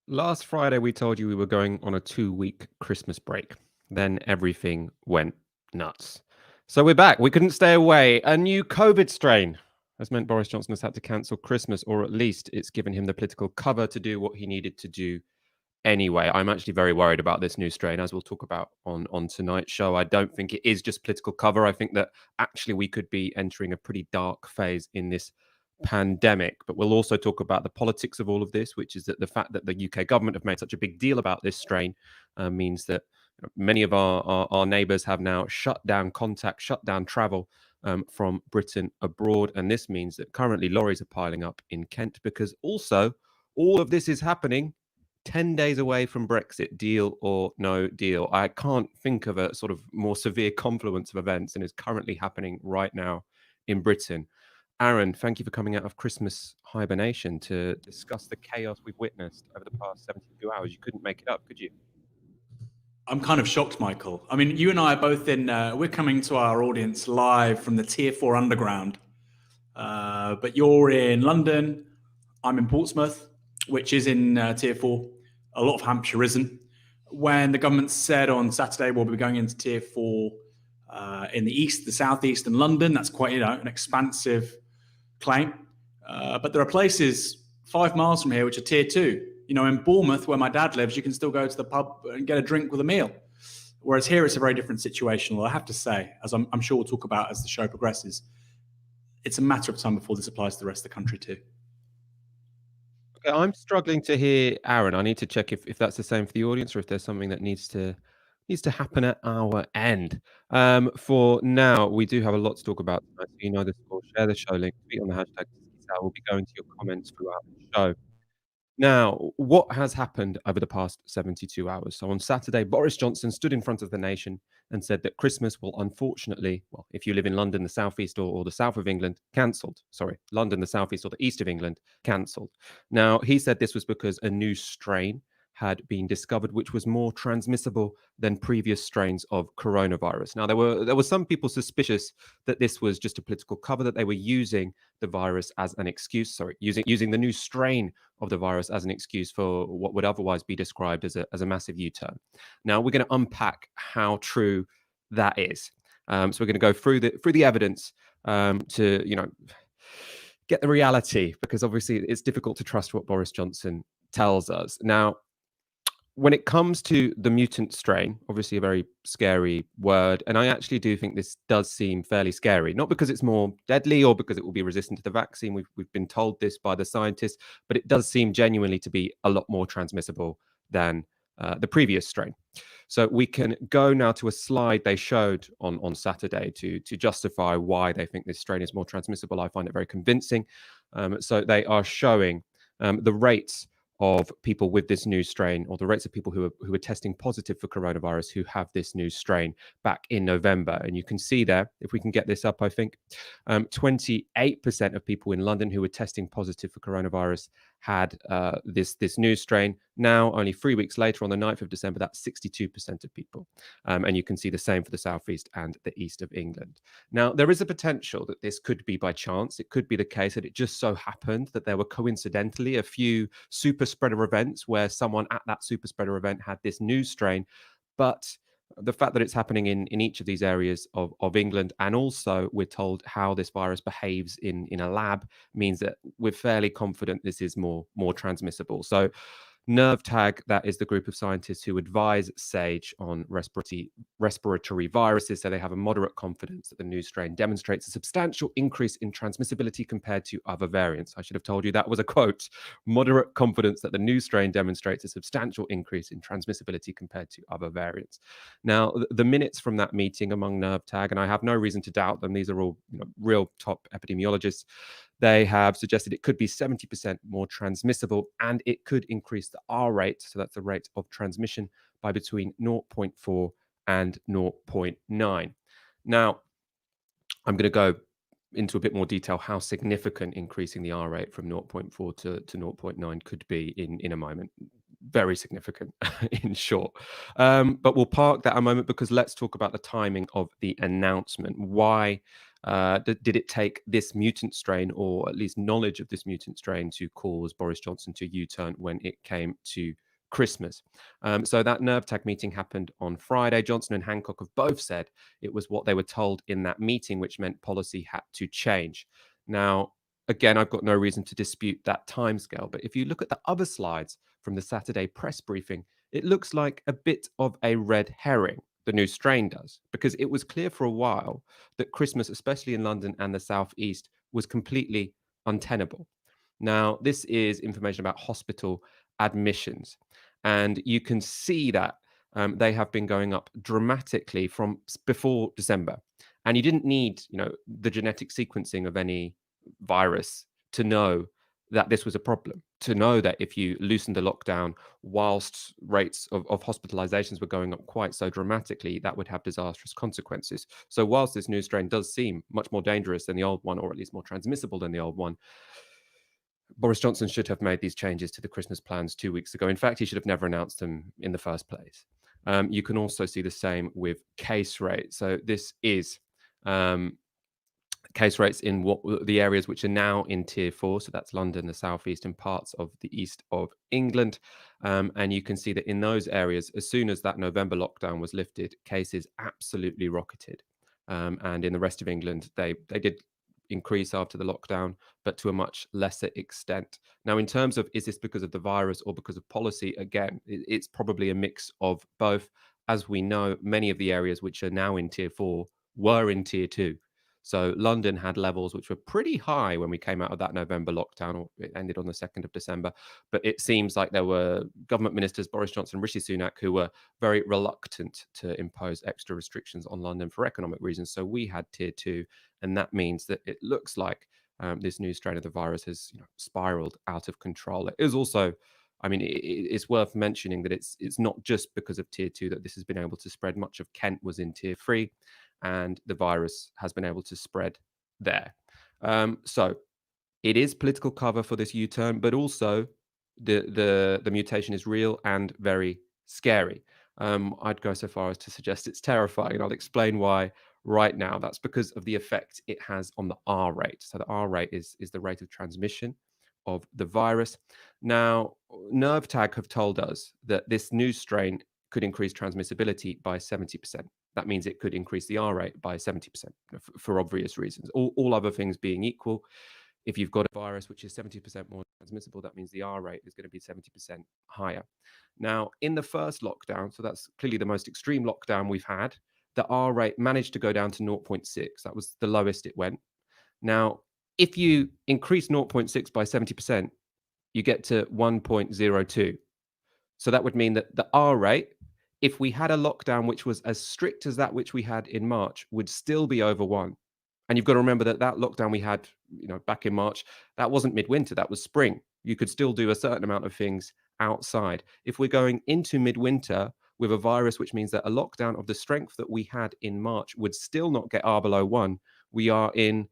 Last Friday, we told you we were going on a 2-week Christmas break. Then everything went nuts. So we're back. We couldn't stay away. A new COVID strain has meant Boris Johnson has had to cancel Christmas, or at least it's given him the political cover to do what he needed to do anyway. I'm actually very worried about this new strain, as we'll talk about on tonight's show. I don't think it is just political cover. I think that actually we could be entering a pretty dark phase in this pandemic. But we'll also talk about the politics of all of this, which is that the fact that the UK government have made such a big deal about this strain means that many of our neighbours have now shut down contact, shut down travel from Britain abroad. And this means that currently lorries are piling up in Kent because also all of this is happening 10 days away from Brexit, deal or no deal. I can't think of a sort of more severe confluence of events than is currently happening right now in Britain. Aaron, thank you for coming out of Christmas hibernation to discuss the chaos we've witnessed over the past 72 hours. You couldn't make it up, could you? I'm kind of shocked, Michael. I mean, you and I are both we're coming to our audience live from the Tier 4 Underground. But you're in London. I'm in Portsmouth, which is in Tier 4. A lot of Hampshire isn't. When the government said on Saturday we'll be going into Tier 4 in the east, the southeast, and London, that's quite an expansive claim. But there are places 5 miles from here which are Tier 2. In Bournemouth, where my dad lives, you can still go to the pub and get a drink with a meal. Whereas here, it's a very different situation. Well, I have to say, as I'm sure we'll talk about as the show progresses, it's a matter of time before this applies to the rest of the country too. Okay, I'm struggling to hear Aaron. I need to check if that's the same for the audience or if there's something that needs to happen at our end. For now, we do have a lot to talk about tonight. So you know the score. Share the show link, tweet on the hashtag. We'll be going to your comments throughout the show. Now, what has happened over the past 72 hours? So on Saturday, Boris Johnson stood in front of the nation and said that Christmas will unfortunately, well, if you live in London, the southeast or the south of England, cancelled. Sorry, London, the southeast or the east of England, cancelled. Now, he said this was because a new strain had been discovered, which was more transmissible than previous strains of coronavirus. Now, there were some people suspicious that this was just a political cover, that they were using the virus as an excuse. Sorry, using the new strain of the virus as an excuse for what would otherwise be described as a massive U-turn. Now, we're going to unpack how true that is. So we're going to go through the evidence to get the reality, because obviously it's difficult to trust what Boris Johnson tells us. Now, when it comes to the mutant strain, obviously a very scary word, and I actually do think this does seem fairly scary, not because it's more deadly or because it will be resistant to the vaccine. We've been told this by the scientists, but it does seem genuinely to be a lot more transmissible than the previous strain. So we can go now to a slide they showed on Saturday to justify why they think this strain is more transmissible. I find it very convincing. So they are showing the rates of people with this new strain, or the rates of people who are testing positive for coronavirus who have this new strain back in November. And you can see there, if we can get this up, I think 28% of people in London who were testing positive for coronavirus had this new strain. Now, only 3 weeks later, on the 9th of December, that's 62% of people. And you can see the same for the southeast and the east of England. Now, there is a potential that this could be by chance. It could be the case that it just so happened that there were coincidentally a few super spreader events where someone at that super spreader event had this new strain. But the fact that it's happening in each of these areas of England, and also we're told how this virus behaves in a lab, means that we're fairly confident this is more transmissible. So NervTag, that is the group of scientists who advise SAGE on respiratory viruses, so they have a moderate confidence that the new strain demonstrates a substantial increase in transmissibility compared to other variants. I should have told you that was a quote. Moderate confidence that the new strain demonstrates a substantial increase in transmissibility compared to other variants. Now, the minutes from that meeting among NervTag, and I have no reason to doubt them, these are all real top epidemiologists, they have suggested it could be 70% more transmissible, and it could increase the R rate, so that's the rate of transmission, by between 0.4 and 0.9. Now, I'm going to go into a bit more detail how significant increasing the R rate from 0.4 to 0.9 could be in a moment. very significant in short. But we'll park that a moment because let's talk about the timing of the announcement. Why did it take this mutant strain, or at least knowledge of this mutant strain, to cause Boris Johnson to U-turn when it came to Christmas? So that nerve tag meeting happened on Friday. Johnson and Hancock have both said it was what they were told in that meeting, which meant policy had to change. Now, again, I've got no reason to dispute that timescale, but if you look at the other slides from the Saturday press briefing, it looks like a bit of a red herring. The new strain does, because it was clear for a while that Christmas, especially in London and the Southeast, was completely untenable. Now, this is information about hospital admissions, and you can see that they have been going up dramatically from before December. And you didn't need, the genetic sequencing of any virus to know that this was a problem, to know that if you loosened the lockdown whilst rates of hospitalizations were going up quite so dramatically, that would have disastrous consequences. So whilst this new strain does seem much more dangerous than the old one, or at least more transmissible than the old one, Boris Johnson should have made these changes to the Christmas plans 2 weeks ago. In fact, he should have never announced them in the first place. You can also see the same with case rate. So this is case rates in what the areas which are now in tier 4, so that's London, the southeast, and parts of the east of England. And you can see that in those areas, as soon as that November lockdown was lifted, cases absolutely rocketed. And in the rest of England, they did increase after the lockdown, but to a much lesser extent. Now, in terms of, is this because of the virus or because of policy? Again, it's probably a mix of both. As we know, many of the areas which are now in tier 4 were in tier 2. So London had levels which were pretty high when we came out of that November lockdown, or it ended on the 2nd of December. But it seems like there were government ministers, Boris Johnson, Rishi Sunak, who were very reluctant to impose extra restrictions on London for economic reasons. So we had tier 2, and that means that it looks like this new strain of the virus has spiraled out of control. It is also, I mean, it's worth mentioning that it's not just because of tier 2 that this has been able to spread. Much of Kent was in tier 3. And the virus has been able to spread there. So it is political cover for this U-turn, but also the mutation is real and very scary. I'd go so far as to suggest it's terrifying, and I'll explain why right now. That's because of the effect it has on the R rate. So the R rate is the rate of transmission of the virus. Now, NervTag have told us that this new strain could increase transmissibility by 70%. That means it could increase the R rate by 70% for obvious reasons. All other things being equal, if you've got a virus which is 70% more transmissible, that means the R rate is going to be 70% higher. Now, in the first lockdown, so that's clearly the most extreme lockdown we've had, the R rate managed to go down to 0.6. That was the lowest it went. Now, if you increase 0.6 by 70%, you get to 1.02. So that would mean that the R rate, if we had a lockdown which was as strict as that which we had in March, would still be over 1. And you've got to remember that lockdown we had, back in March, that wasn't midwinter, that was spring. You could still do a certain amount of things outside. If we're going into midwinter with a virus, which means that a lockdown of the strength that we had in March would still not get R below 1, we are in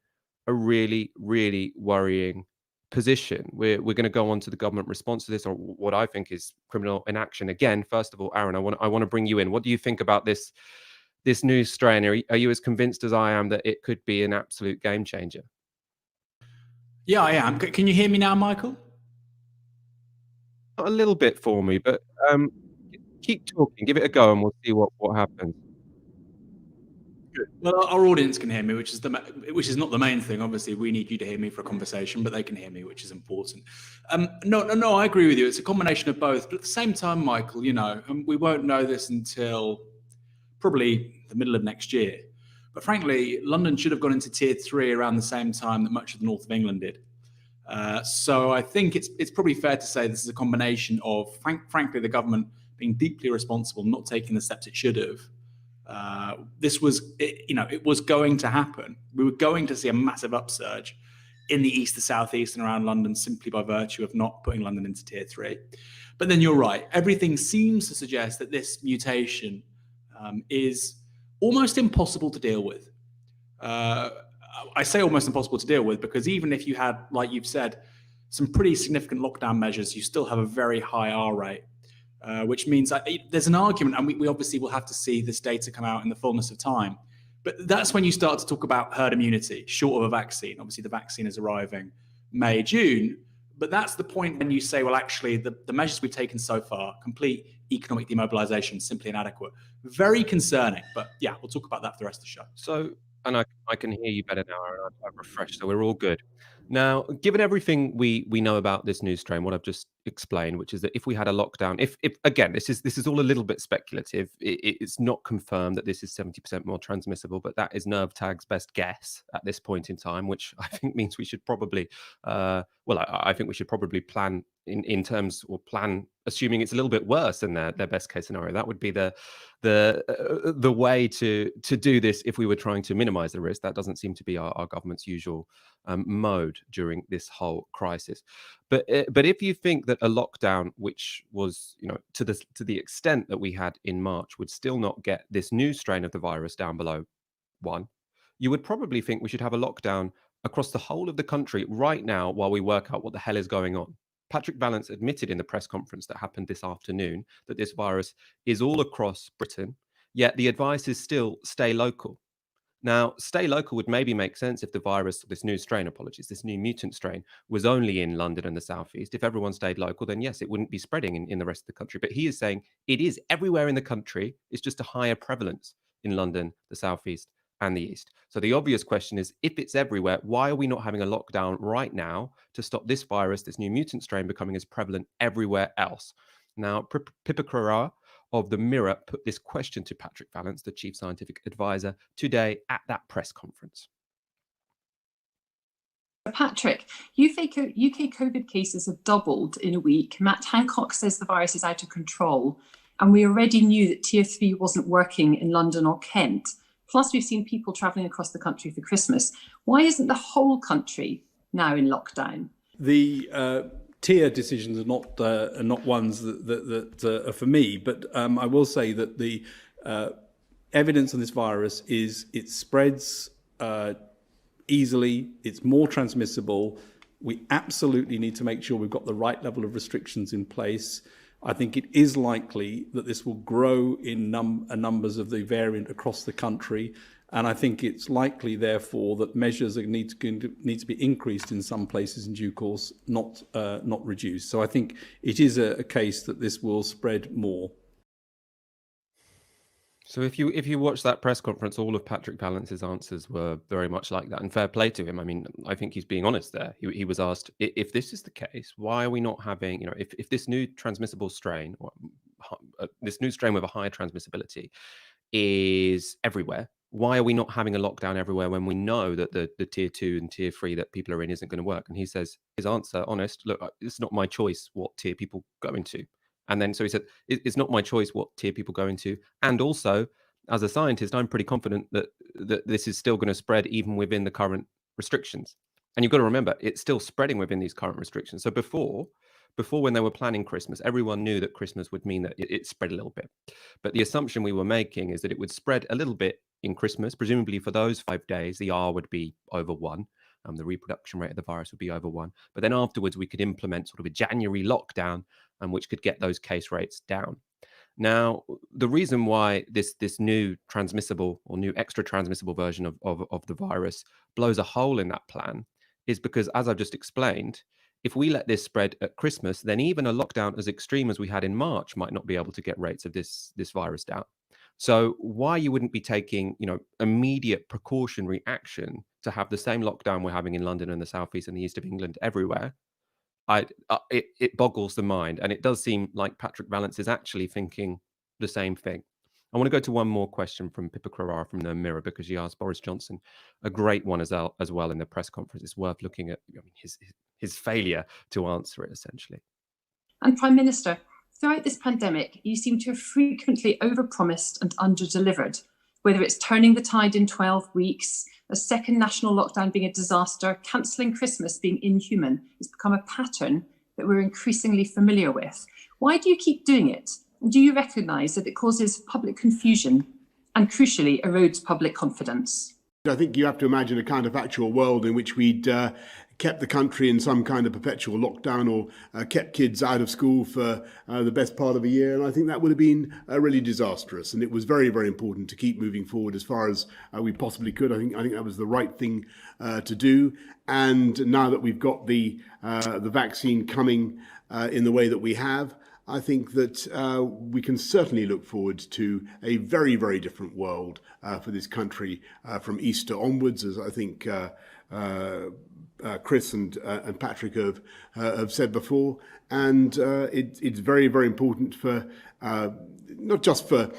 a really, really worrying position. We're going to go on to the government response to this, or what I think is criminal inaction. Again, first of all, Aaron, I want to bring you in. What do you think about this new strain? Are you as convinced as I am that it could be an absolute game changer? Yeah, I am. Can you hear me now, Michael? A little bit for me, but keep talking, give it a go, and we'll see what happens. Good. Well, our audience can hear me, which is not the main thing. Obviously, we need you to hear me for a conversation, but they can hear me, which is important. No, I agree with you. It's a combination of both. But at the same time, Michael, we won't know this until probably the middle of next year. But frankly, London should have gone into tier 3 around the same time that much of the north of England did. So I think it's probably fair to say this is a combination of, frankly, the government being deeply responsible, not taking the steps it should have. It was going to happen. We were going to see a massive upsurge in the east, the southeast, and around London simply by virtue of not putting London into tier 3. But then you're right. Everything seems to suggest that this mutation is almost impossible to deal with. I say almost impossible to deal with because even if you had, like you've said, some pretty significant lockdown measures, you still have a very high R rate. which means there's an argument, and we obviously will have to see this data come out in the fullness of time. But that's when you start to talk about herd immunity, short of a vaccine. Obviously, the vaccine is arriving May, June. But that's the point when you say, well, actually, the measures we've taken so far, complete economic demobilization, simply inadequate. Very concerning. But yeah, we'll talk about that for the rest of the show. So, and I can hear you better now, and I'm refreshed, so we're all good. Now, given everything we know about this new strain, what I've just explained, which is that if we had a lockdown, if again, this is all a little bit speculative. It's not confirmed that this is 70% more transmissible, but that is NervTag's best guess at this point in time, which I think means we should probably, I think we should probably plan in terms, or plan assuming it's a little bit worse than their best case scenario. That would be the way to do this if we were trying to minimize the risk. That doesn't seem to be our government's usual mode during this whole crisis. But if you think that a lockdown, which was, to the extent that we had in March, would still not get this new strain of the virus down below 1, you would probably think we should have a lockdown across the whole of the country right now while we work out what the hell is going on. Patrick Vallance admitted in the press conference that happened this afternoon that this virus is all across Britain, yet the advice is still stay local. Now, stay local would maybe make sense if the virus, this new strain, this new mutant strain, was only in London and the southeast. If everyone stayed local, then yes, it wouldn't be spreading in the rest of the country. But he is saying it is everywhere in the country. It's just a higher prevalence in London, the southeast, and the east. So the obvious question is, if it's everywhere, why are we not having a lockdown right now to stop this virus, this new mutant strain, becoming as prevalent everywhere else? Now, Pariah of the Mirror put this question to Patrick Vallance, the chief scientific advisor, today at that press conference. Patrick, UK COVID cases have doubled in a week. Matt Hancock says the virus is out of control, and we already knew that Tier 3 wasn't working in London or Kent. Plus, we've seen people travelling across the country for Christmas. Why isn't the whole country now in lockdown? The tier decisions are not ones that are for me, but I will say that the evidence on this virus is it spreads easily, it's more transmissible. We absolutely need to make sure we've got the right level of restrictions in place. I think it is likely that this will grow in numbers of the variant across the country. And I think it's likely, therefore, that measures need to be increased in some places in due course, not reduced. So I think it is a case that this will spread more. So if you watch that press conference, all of Patrick Vallance's answers were very much like that, and fair play to him. I mean, I think he's being honest there. He was asked, if this is the case, why are we not having, if this new transmissible strain, or this new strain with a higher transmissibility is everywhere, why are we not having a lockdown everywhere when we know that the tier 2 and tier 3 that people are in isn't going to work? And he says, his answer, honest, look, it's not my choice what tier people go into. And then so he said, it's not my choice what tier people go into. And also, as a scientist, I'm pretty confident that this is still going to spread even within the current restrictions. And you've got to remember, it's still spreading within these current restrictions. So before when they were planning Christmas, everyone knew that Christmas would mean that it spread a little bit. But the assumption we were making is that it would spread a little bit in Christmas. Presumably for those 5 days, the R would be over 1. The reproduction rate of the virus would be over 1. But then afterwards, we could implement sort of a January lockdown, which could get those case rates down. Now, the reason why this new transmissible or new extra transmissible version of the virus blows a hole in that plan is because, as I've just explained, if we let this spread at Christmas, then even a lockdown as extreme as we had in March might not be able to get rates of this virus down. So why you wouldn't be taking, immediate precautionary action to have the same lockdown we're having in London and the southeast and the east of England everywhere, it boggles the mind. And it does seem like Patrick Vallance is actually thinking the same thing. I want to go to one more question from Pippa Carrara from the Mirror, because she asked Boris Johnson a great one as well in the press conference. It's worth looking at his failure to answer it, essentially. And Prime Minister, throughout this pandemic, you seem to have frequently overpromised and underdelivered, whether it's turning the tide in 12 weeks, a second national lockdown being a disaster, cancelling Christmas being inhuman. It's become a pattern that we're increasingly familiar with. Why do you keep doing it? And do you recognise that it causes public confusion and, crucially, erodes public confidence? I think you have to imagine a counterfactual world in which we'd kept the country in some kind of perpetual lockdown or kept kids out of school for the best part of a year. And I think that would have been really disastrous. And it was very, very important to keep moving forward as far as we possibly could. I think that was the right thing to do. And now that we've got the vaccine coming in the way that we have, I think that we can certainly look forward to a very, very different world for this country from Easter onwards, as I think Chris and Patrick have said before. And it's very, very important for not just for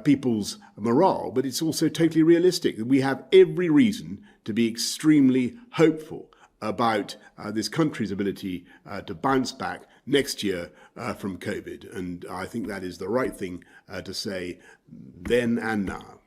people's morale, but it's also totally realistic. We have every reason to be extremely hopeful about this country's ability to bounce back next year from COVID. And I think that is the right thing to say then and now.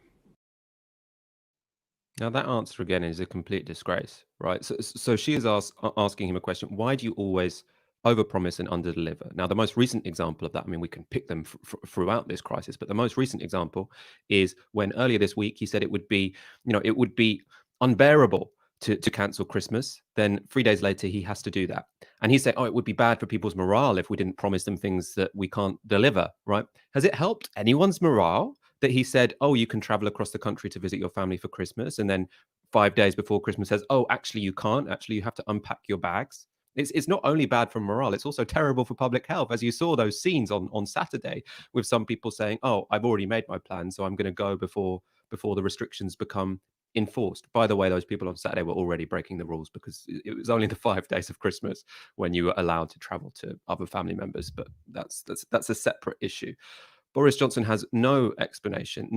Now, that answer again is a complete disgrace, right? So she is asking him a question. Why do you always overpromise and underdeliver? Now, the most recent example of that, I mean, we can pick them throughout this crisis, but the most recent example is when earlier this week he said it would be, it would be unbearable to cancel Christmas. Then 3 days later, he has to do that. And he said, it would be bad for people's morale if we didn't promise them things that we can't deliver, right? Has it helped anyone's morale that he said, you can travel across the country to visit your family for Christmas, and then 5 days before Christmas says, actually you can't, actually you have to unpack your bags? It's not only bad for morale, it's also terrible for public health. As you saw those scenes on Saturday with some people saying, I've already made my plan, so I'm going to go before the restrictions become enforced. By the way, those people on Saturday were already breaking the rules because it was only the 5 days of Christmas when you were allowed to travel to other family members, but that's a separate issue. Boris Johnson has no explanation,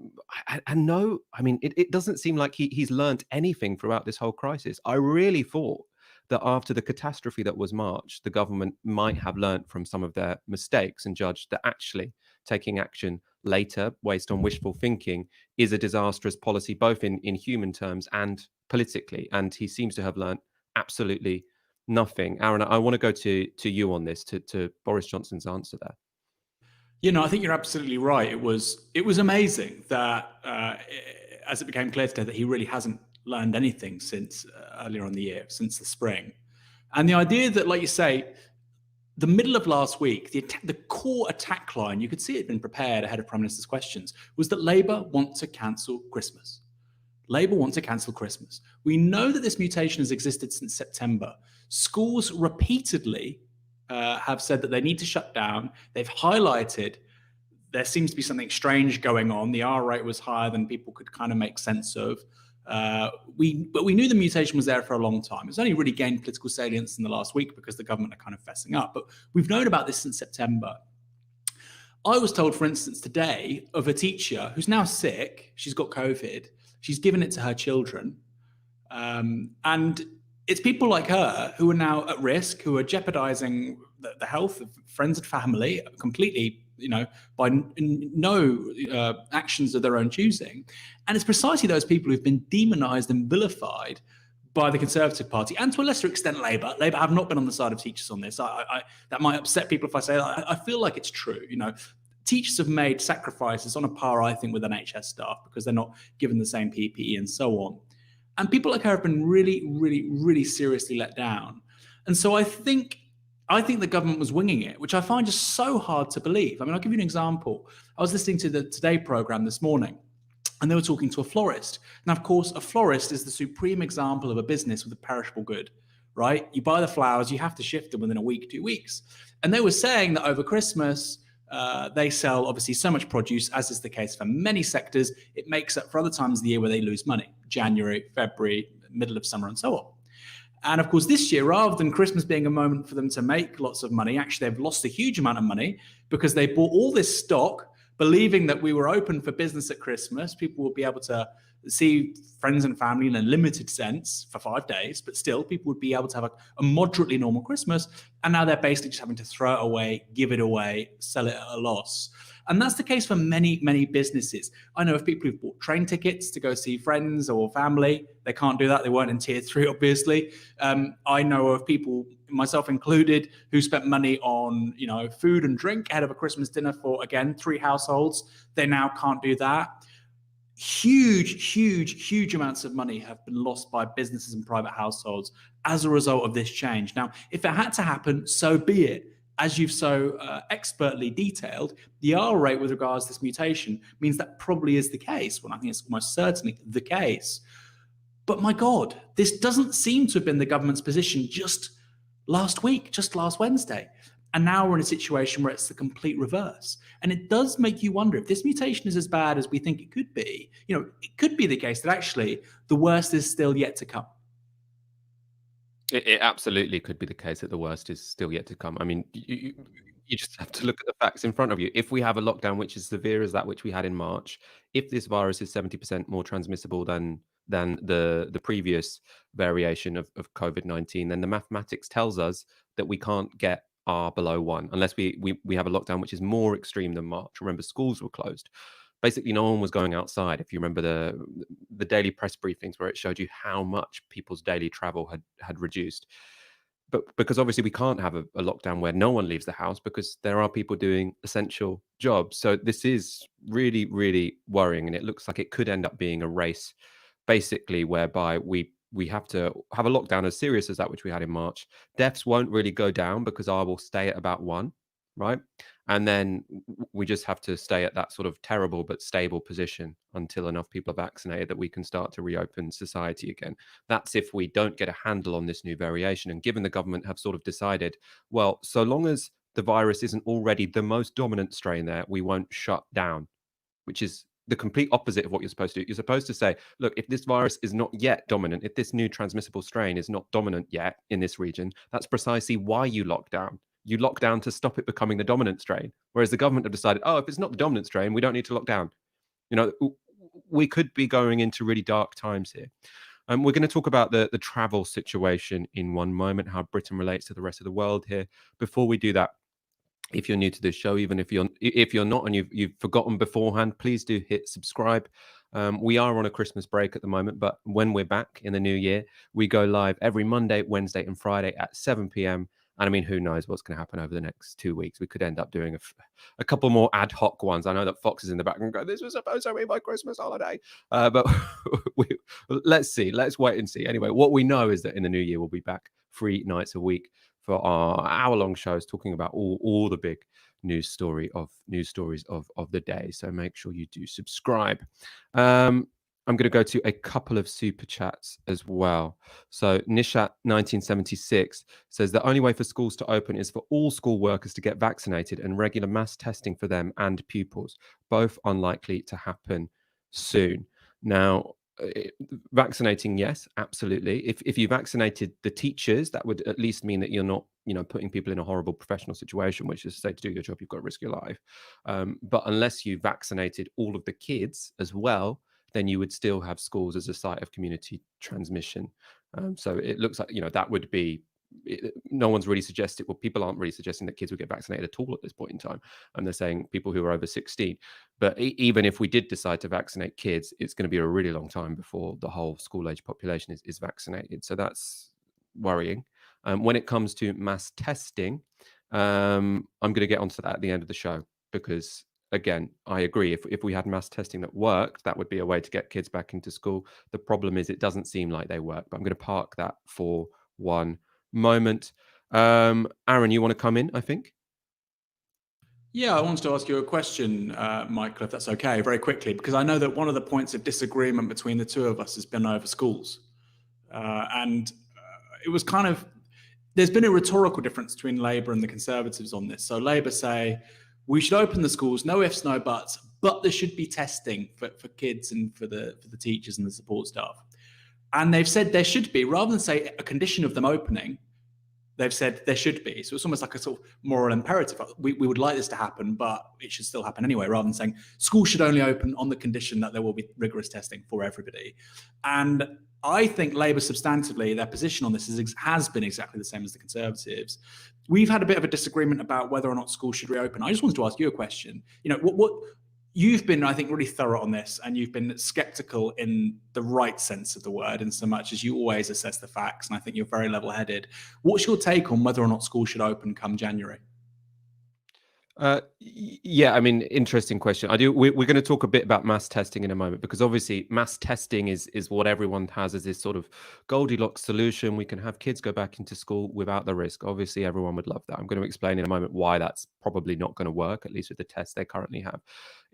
it doesn't seem like he's learned anything throughout this whole crisis. I really thought that after the catastrophe that was March, the government might have learned from some of their mistakes and judged that actually taking action later, based on wishful thinking, is a disastrous policy, both in human terms and politically. And he seems to have learned absolutely nothing. Aaron, I want to go to you on this, to Boris Johnson's answer there. I think you're absolutely right. It was amazing that as it became clear today that he really hasn't learned anything since earlier on the year, since the spring. And the idea that, like you say, the middle of last week, the core attack line, you could see it had been prepared ahead of Prime Minister's questions, was that Labour want to cancel Christmas. Labour want to cancel Christmas. We know that this mutation has existed since September. Schools repeatedly have said that they need to shut down. They've highlighted there seems to be something strange going on. The R rate was higher than people could kind of make sense of. But we knew the mutation was there for a long time. It's only really gained political salience in the last week because the government are kind of fessing up. But we've known about this since September. I was told, for instance, today of a teacher who's now sick. She's got COVID. She's given it to her children. And it's people like her who are now at risk, who are jeopardizing the health of friends and family completely, by no actions of their own choosing. And it's precisely those people who've been demonized and vilified by the Conservative Party, and to a lesser extent Labour. Labour have not been on the side of teachers on this. That might upset people if I say that. I feel like it's true. Teachers have made sacrifices on a par, I think, with NHS staff because they're not given the same PPE and so on. And people like her have been really, really, really seriously let down. And so I think the government was winging it, which I find just so hard to believe. I mean, I'll give you an example. I was listening to the Today programme this morning, and they were talking to a florist. Now, of course, a florist is the supreme example of a business with a perishable good, right? You buy the flowers, you have to shift them within a week, 2 weeks. And they were saying that over Christmas, they sell obviously so much produce, as is the case for many sectors. It makes up for other times of the year where they lose money, January, February, middle of summer, and so on. And of course, this year, rather than Christmas being a moment for them to make lots of money, actually they've lost a huge amount of money because they bought all this stock, believing that we were open for business at Christmas. People would be able to see friends and family in a limited sense for 5 days, but still people would be able to have a moderately normal Christmas. And now they're basically just having to throw it away, give it away, sell it at a loss. And that's the case for many, many businesses. I know of people who've bought train tickets to go see friends or family. They can't do that. They weren't in tier 3, obviously. I know of people, myself included, who spent money on, food and drink ahead of a Christmas dinner for, again, 3 households. They now can't do that. huge amounts of money have been lost by businesses and private households as a result of this change. Now, if it had to happen, so be it. As you've so expertly detailed, the R rate with regards to this mutation means that probably is the case. Well, I think it's almost certainly the case. But my God, this doesn't seem to have been the government's position just last week, just last Wednesday. And now we're in a situation where it's the complete reverse. And it does make you wonder if this mutation is as bad as we think it could be. It could be the case that actually the worst is still yet to come. It absolutely could be the case that the worst is still yet to come. I mean, you just have to look at the facts in front of you. If we have a lockdown which is severe as that which we had in March, if this virus is 70% more transmissible than the previous variation of COVID-19, then the mathematics tells us that we can't get R below 1 unless we have a lockdown which is more extreme than March. Remember, schools were closed. Basically, no one was going outside. If you remember the daily press briefings where it showed you how much people's daily travel had reduced. But because obviously we can't have a lockdown where no one leaves the house because there are people doing essential jobs. So this is really, really worrying. And it looks like it could end up being a race, basically, whereby we have to have a lockdown as serious as that which we had in March. Deaths won't really go down because R will stay at about 1, right? And then we just have to stay at that sort of terrible but stable position until enough people are vaccinated that we can start to reopen society again. That's if we don't get a handle on this new variation. And given the government have sort of decided, well, so long as the virus isn't already the most dominant strain there, we won't shut down, which is the complete opposite of what you're supposed to do. You're supposed to say, look, if this virus is not yet dominant, if this new transmissible strain is not dominant yet in this region, that's precisely why you lock down. You lock down to stop it becoming the dominant strain. Whereas the government have decided, oh, if it's not the dominant strain, we don't need to lock down. We could be going into really dark times here. We're going to talk about the travel situation in one moment, how Britain relates to the rest of the world here. Before we do that, if you're new to this show, even if you're not and you've forgotten beforehand, please do hit subscribe. We are on a Christmas break at the moment, but when we're back in the new year, we go live every Monday, Wednesday, and Friday at 7 p.m. And I mean, who knows what's going to happen over the next 2 weeks? We could end up doing a couple more ad hoc ones. I know that Fox is in the background going, this was supposed to be my Christmas holiday. But let's see. Let's wait and see. Anyway, what we know is that in the new year, we'll be back 3 nights a week for our hour-long shows talking about all the big news stories of the day. So make sure you do subscribe. I'm going to go to a couple of super chats as well. So Nishat 1976 says the only way for schools to open is for all school workers to get vaccinated and regular mass testing for them and pupils, both unlikely to happen soon. Now, vaccinating, yes, absolutely. If you vaccinated the teachers, that would at least mean that you're not, putting people in a horrible professional situation, which is to say to do your job, you've got to risk your life. But unless you vaccinated all of the kids as well, then you would still have schools as a site of community transmission. So it looks like, that would be, no one's really suggested, well, people aren't really suggesting that kids would get vaccinated at all at this point in time. And they're saying people who are over 16. But even if we did decide to vaccinate kids, it's going to be a really long time before the whole school-age population is vaccinated. So that's worrying. When it comes to mass testing, I'm going to get onto that at the end of the show, because again, I agree. If we had mass testing that worked, that would be a way to get kids back into school. The problem is it doesn't seem like they work, but I'm going to park that for one moment. Aaron, you want to come in, I think? Yeah, I wanted to ask you a question, Michael, if that's okay, very quickly, because I know that one of the points of disagreement between the two of us has been over schools. And it was kind of, there's been a rhetorical difference between Labour and the Conservatives on this. So Labour say, we should open the schools, no ifs, no buts, but there should be testing for kids and for the teachers and the support staff. And they've said there should be, rather than say a condition of them opening, they've said there should be. So it's almost like a sort of moral imperative. We would like this to happen, but it should still happen anyway, rather than saying schools should only open on the condition that there will be rigorous testing for everybody. And I think Labour substantively, their position on this has been exactly the same as the Conservatives. We've had a bit of a disagreement about whether or not schools should reopen. I just wanted to ask you a question. What you've been, I think, really thorough on this, and you've been skeptical in the right sense of the word, in so much as you always assess the facts, and I think you're very level-headed. What's your take on whether or not schools should open come January? Yeah, I mean, interesting question. We're going to talk a bit about mass testing in a moment, because obviously mass testing is what everyone has as this sort of Goldilocks solution. We can have kids go back into school without the risk. Obviously, everyone would love that. I'm going to explain in a moment why that's probably not going to work, at least with the tests they currently have.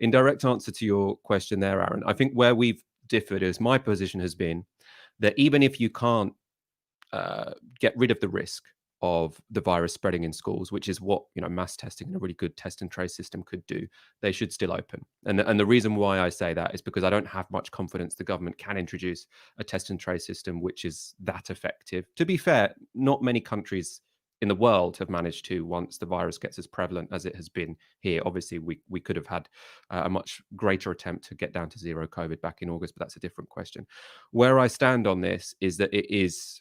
In direct answer to your question there, Aaron, I think where we've differed is my position has been that even if you can't get rid of the risk of the virus spreading in schools, which is what mass testing and a really good test and trace system could do, they should still open. And the reason why I say that is because I don't have much confidence the government can introduce a test and trace system which is that effective. To be fair, not many countries in the world have managed to, once the virus gets as prevalent as it has been here. Obviously, we could have had a much greater attempt to get down to zero COVID back in August, but that's a different question. Where I stand on this is that it is,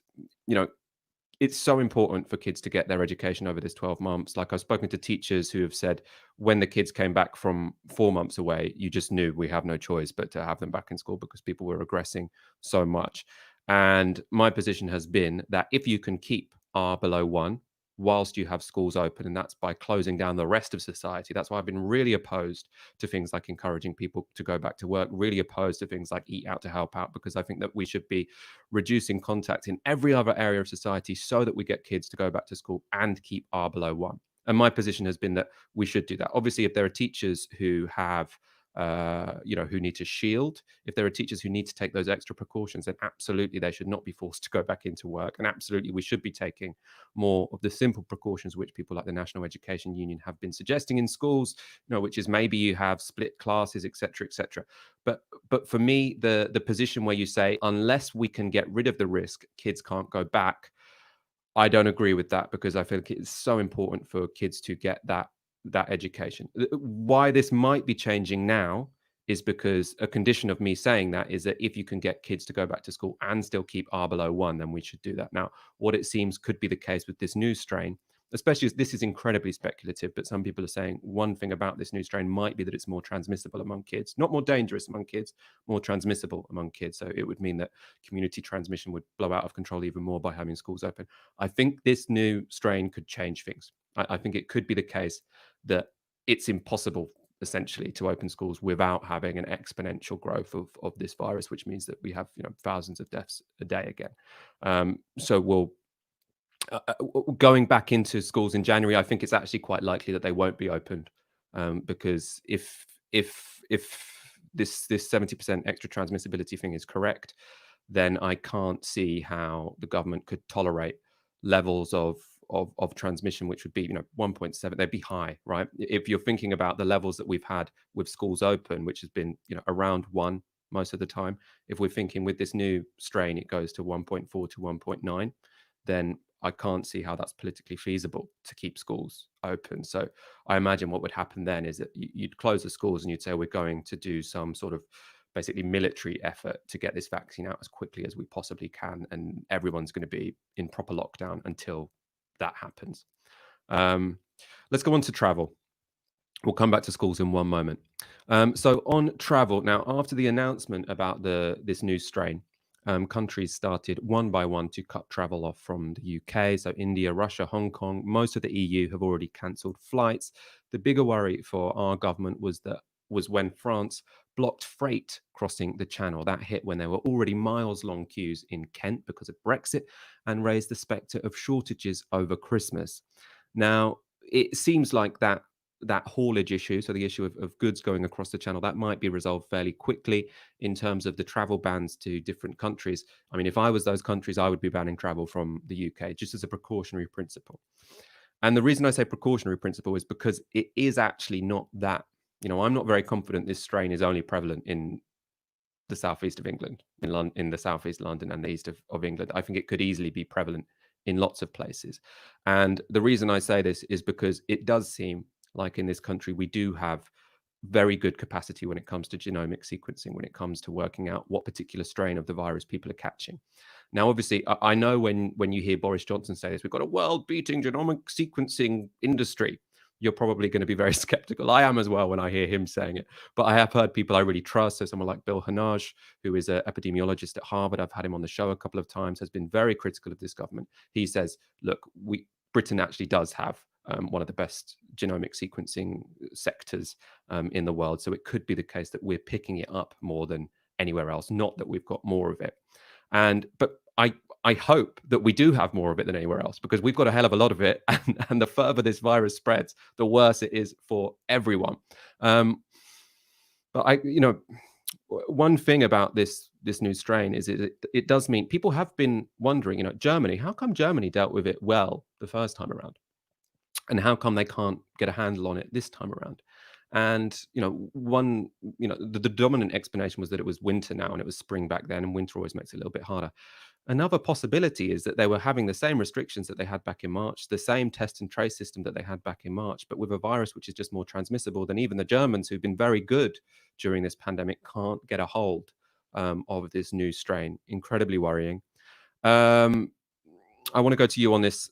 it's so important for kids to get their education over this 12 months. Like, I've spoken to teachers who have said when the kids came back from 4 months away, you just knew we have no choice but to have them back in school because people were regressing so much. And my position has been that if you can keep R below 1 whilst you have schools open, and that's by closing down the rest of society. That's why I've been really opposed to things like encouraging people to go back to work, really opposed to things like eat out to help out, because I think that we should be reducing contact in every other area of society so that we get kids to go back to school and keep R below 1. And my position has been that we should do that. Obviously, if there are teachers who have who need to shield, if there are teachers who need to take those extra precautions, then absolutely they should not be forced to go back into work. And absolutely we should be taking more of the simple precautions which people like the National Education Union have been suggesting in schools, which is maybe you have split classes, etc., etc. But for me, the position where you say unless we can get rid of the risk, kids can't go back, I don't agree with that, because I feel like it's so important for kids to get that education. Why this might be changing now is because a condition of me saying that is that if you can get kids to go back to school and still keep R below 1, then we should do that. Now, what it seems could be the case with this new strain, especially as this is incredibly speculative, but some people are saying one thing about this new strain might be that it's more transmissible among kids, not more dangerous among kids, more transmissible among kids. So it would mean that community transmission would blow out of control even more by having schools open. I think this new strain could change things. I think it could be the case that it's impossible essentially to open schools without having an exponential growth of this virus, which means that we have thousands of deaths a day again. So we'll going back into schools in January, I think it's actually quite likely that they won't be opened, because if this 70% extra transmissibility thing is correct, then I can't see how the government could tolerate levels of transmission, which would be 1.7. They'd be high, right? If you're thinking about the levels that we've had with schools open, which has been around 1 most of the time, if we're thinking with this new strain it goes to 1.4 to 1.9, then I can't see how that's politically feasible to keep schools open. So I imagine what would happen then is that you'd close the schools and you'd say we're going to do some sort of basically military effort to get this vaccine out as quickly as we possibly can, and everyone's going to be in proper lockdown until that happens. Let's go on to travel. We'll come back to schools in one moment. So on travel, now after the announcement about this new strain, countries started one by one to cut travel off from the UK. So India, Russia, Hong Kong, most of the EU have already cancelled flights. The bigger worry for our government was when France blocked freight crossing the channel. That hit when there were already miles-long queues in Kent because of Brexit, and raised the spectre of shortages over Christmas. Now, it seems like that haulage issue, so the issue of goods going across the channel, that might be resolved fairly quickly. In terms of the travel bans to different countries, I mean, if I was those countries, I would be banning travel from the UK just as a precautionary principle. And the reason I say precautionary principle is because it is actually not that, I'm not very confident this strain is only prevalent in the southeast of England, in the southeast London and the east of England. I think it could easily be prevalent in lots of places. And the reason I say this is because it does seem like in this country, we do have very good capacity when it comes to genomic sequencing, when it comes to working out what particular strain of the virus people are catching. Now, obviously, I know when you hear Boris Johnson say this, we've got a world-beating genomic sequencing industry, you're probably going to be very skeptical. I am as well when I hear him saying it. But I have heard people I really trust. So someone like Bill Hanage, who is an epidemiologist at Harvard, I've had him on the show a couple of times, has been very critical of this government. He says, look, Britain actually does have one of the best genomic sequencing sectors in the world. So it could be the case that we're picking it up more than anywhere else, not that we've got more of it. But I hope that we do have more of it than anywhere else, because we've got a hell of a lot of it. And the further this virus spreads, the worse it is for everyone. But one thing about this new strain is it does mean people have been wondering, Germany, how come Germany dealt with it well the first time around? And how come they can't get a handle on it this time around? And, the dominant explanation was that it was winter now and it was spring back then, and winter always makes it a little bit harder. Another possibility is that they were having the same restrictions that they had back in March, the same test and trace system that they had back in March, but with a virus which is just more transmissible than even the Germans, who've been very good during this pandemic, can't get a hold of this new strain. Incredibly worrying. I want to go to you on this,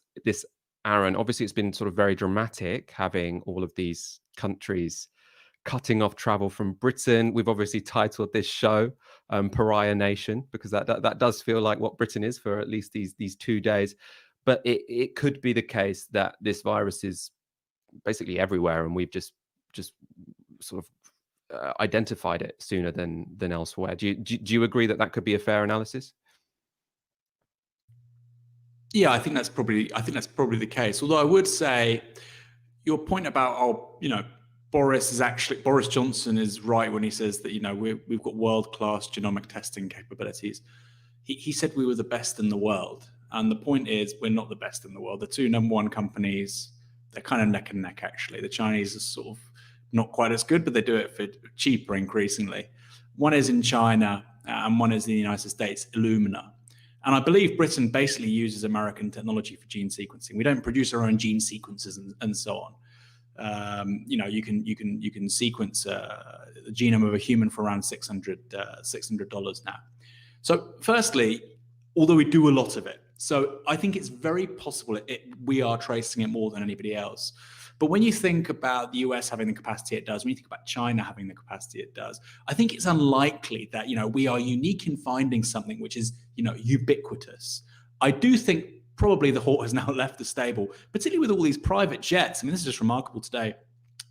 Aaron. Obviously, it's been sort of very dramatic having all of these countries cutting off travel from Britain. We've obviously titled this show Pariah Nation, because that does feel like what Britain is for at least these 2 days. But it could be the case that this virus is basically everywhere, and we've just sort of identified it sooner than elsewhere. Do you agree that could be a fair analysis? Yeah, I think that's probably the case. Although I would say your point about Boris Johnson is right when he says that we've got world-class genomic testing capabilities. He said we were the best in the world, and the point is we're not the best in the world. The two number one companies, they're kind of neck and neck actually. The Chinese are sort of not quite as good, but they do it for cheaper increasingly. One is in China and one is in the United States, Illumina. And I believe Britain basically uses American technology for gene sequencing. We don't produce our own gene sequences and so on. You can sequence the genome of a human for around $600 now. So firstly, although we do a lot of it, so I think it's very possible we are tracing it more than anybody else. But when you think about the US having the capacity it does, when you think about China having the capacity it does, I think it's unlikely that we are unique in finding something which is ubiquitous. I do think probably the hawk has now left the stable, particularly with all these private jets. I mean, this is just remarkable today.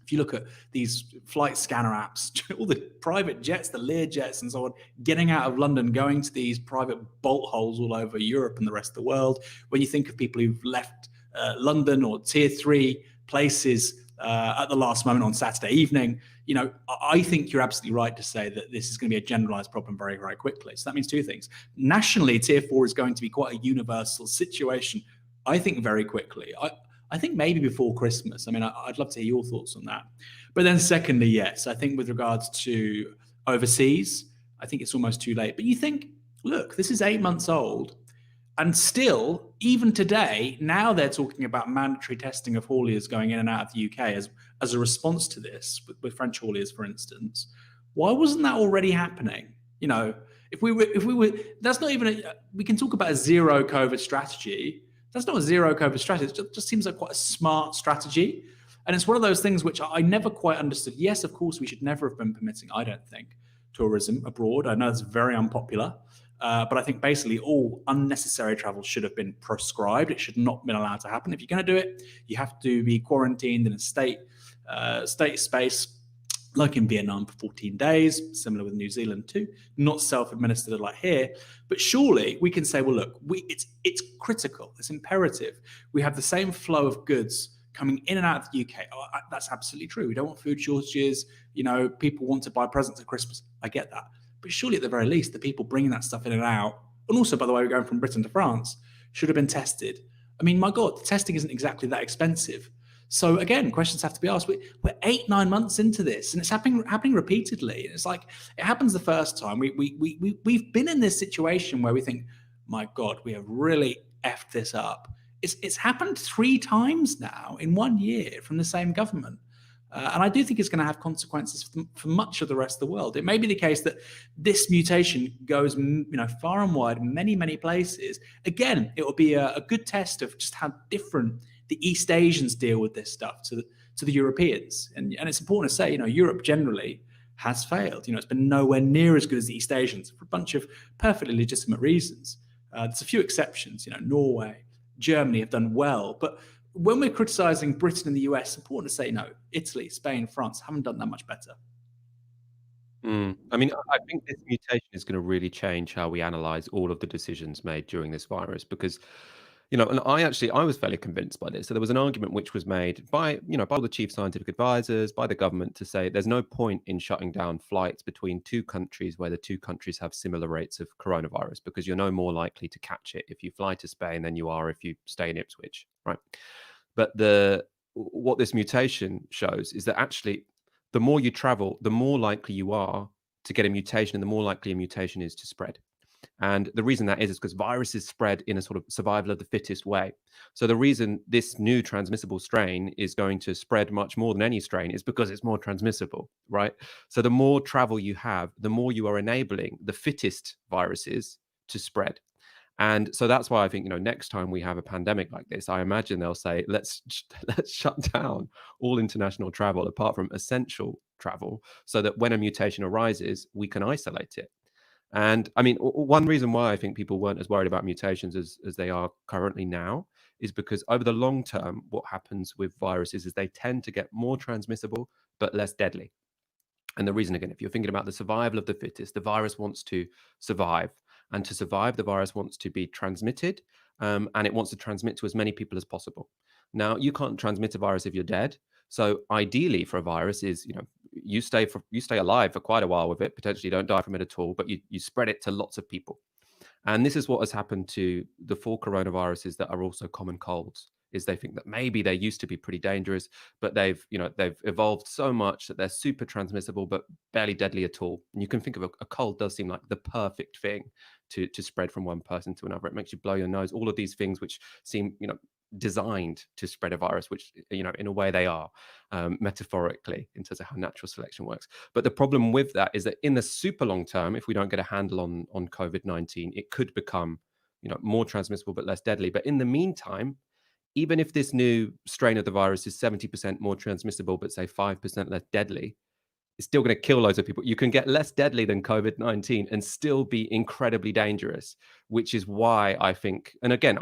If you look at these flight scanner apps, all the private jets, the Lear jets and so on, getting out of London, going to these private bolt holes all over Europe and the rest of the world. When you think of people who've left London or tier 3 places at the last moment on Saturday evening, I think you're absolutely right to say that this is going to be a generalized problem very, very quickly. So that means two things. Nationally, tier 4 is going to be quite a universal situation, I think, very quickly. I think maybe before Christmas. I mean, I'd love to hear your thoughts on that. But then secondly, yes, I think with regards to overseas, I think it's almost too late. But you think, look, this is 8 months old. And still, even today, now they're talking about mandatory testing of hauliers going in and out of the UK as a response to this, with French hauliers, for instance. Why wasn't that already happening? If we were, that's not even we can talk about a zero COVID strategy. That's not a zero COVID strategy. It just seems like quite a smart strategy. And it's one of those things which I never quite understood. Yes, of course, we should never have been permitting, I don't think, tourism abroad. I know it's very unpopular. But I think basically all unnecessary travel should have been proscribed. It should not have been allowed to happen. If you're going to do it, you have to be quarantined in a state space, like in Vietnam, for 14 days, similar with New Zealand too, not self-administered like here. But surely we can say, well, look, it's critical, it's imperative. We have the same flow of goods coming in and out of the UK. That's absolutely true. We don't want food shortages. People want to buy presents at Christmas. I get that. But surely at the very least, the people bringing that stuff in and out, and also, by the way, we're going from Britain to France, should have been tested. I mean, my God, the testing isn't exactly that expensive. So again, questions have to be asked. We're 8-9 months into this, and it's happening repeatedly. It's like it happens the first time. We've been in this situation where we think, my God, we have really effed this up. It's happened 3 times now in 1 year from the same government. And I do think it's going to have consequences for much of the rest of the world. It may be the case that this mutation goes, far and wide, many, many places. Again, it will be a good test of just how different the East Asians deal with this stuff to the Europeans. And it's important to say, Europe generally has failed. It's been nowhere near as good as the East Asians for a bunch of perfectly legitimate reasons. There's a few exceptions. Norway, Germany have done well, but when we're criticizing Britain and the US, it's important to say, no, Italy, Spain, France haven't done that much better. I mean, I think this mutation is going to really change how we analyze all of the decisions made during this virus because, and I was fairly convinced by this. So there was an argument which was made by all the chief scientific advisors, by the government to say there's no point in shutting down flights between two countries where the two countries have similar rates of coronavirus because you're no more likely to catch it if you fly to Spain than you are if you stay in Ipswich, right? But what this mutation shows is that actually the more you travel, the more likely you are to get a mutation and the more likely a mutation is to spread. And the reason that is because viruses spread in a sort of survival of the fittest way. So the reason this new transmissible strain is going to spread much more than any strain is because it's more transmissible, right? So the more travel you have, the more you are enabling the fittest viruses to spread. And so that's why I think, next time we have a pandemic like this, I imagine they'll say, let's shut down all international travel apart from essential travel so that when a mutation arises, we can isolate it. And I mean, one reason why I think people weren't as worried about mutations as they are currently now is because over the long term, what happens with viruses is they tend to get more transmissible, but less deadly. And the reason, again, if you're thinking about the survival of the fittest, the virus wants to survive. And to survive, the virus wants to be transmitted, and it wants to transmit to as many people as possible. Now, you can't transmit a virus if you're dead. So ideally for a virus is, you stay alive for quite a while with it, potentially don't die from it at all, but you spread it to lots of people. And this is what has happened to the 4 coronaviruses that are also common colds, is they think that maybe they used to be pretty dangerous, but they've evolved so much that they're super transmissible, but barely deadly at all. And you can think of a cold does seem like the perfect thing to spread from one person to another. It makes you blow your nose. All of these things which seem, designed to spread a virus, which, in a way they are, metaphorically, in terms of how natural selection works. But the problem with that is that in the super long term, if we don't get a handle on COVID-19, it could become, more transmissible but less deadly. But in the meantime, even if this new strain of the virus is 70% more transmissible, but say 5% less deadly, it's still going to kill loads of people. You can get less deadly than COVID-19 and still be incredibly dangerous, which is why I think, and again,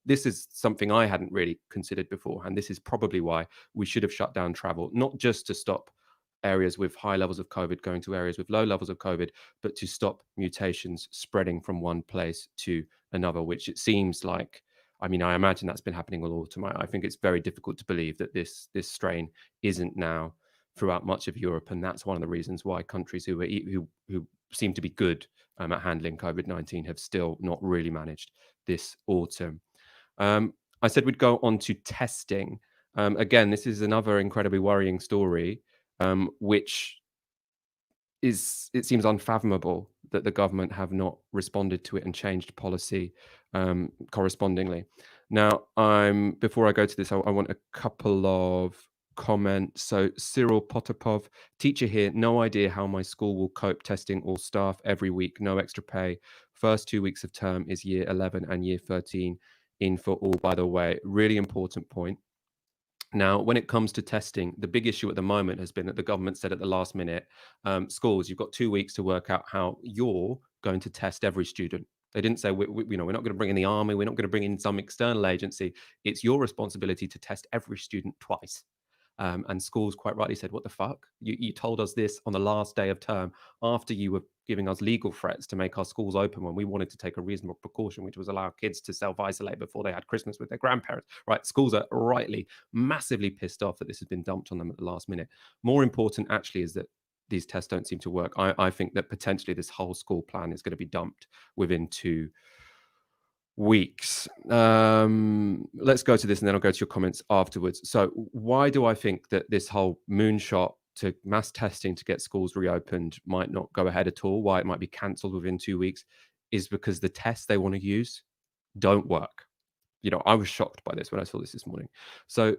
this is something I hadn't really considered before, and this is probably why we should have shut down travel, not just to stop areas with high levels of COVID going to areas with low levels of COVID, but to stop mutations spreading from one place to another, which it seems like, I mean, I imagine that's been happening all the time. I think it's very difficult to believe that this strain isn't now throughout much of Europe, and that's one of the reasons why countries who seem to be good at handling COVID-19 have still not really managed this autumn. I said we'd go on to testing. Again, this is another incredibly worrying story, which it seems unfathomable that the government have not responded to it and changed policy correspondingly. Now, before I go to this, I want a couple of comments. So Cyril Potapov, teacher here, no idea how my school will cope testing all staff every week, no extra pay. First 2 weeks of term is year 11 and year 13 in for all, by the way. Really important point. Now, when it comes to testing, the big issue at the moment has been that the government said at the last minute, schools, you've got 2 weeks to work out how you're going to test every student. They didn't say, we're not going to bring in the army, we're not going to bring in some external agency. It's your responsibility to test every student twice. And schools quite rightly said, what the fuck? You told us this on the last day of term after you were giving us legal threats to make our schools open when we wanted to take a reasonable precaution, which was allow kids to self-isolate before they had Christmas with their grandparents, right? Schools are rightly massively pissed off that this has been dumped on them at the last minute. More important actually is that these tests don't seem to work. I think that potentially this whole school plan is going to be dumped within 2 weeks. Let's go to this and then I'll go to your comments afterwards. So why do I think that this whole moonshot to mass testing to get schools reopened might not go ahead at all, why it might be cancelled within 2 weeks, is because the tests they want to use don't work. I was shocked by this when I saw this morning. So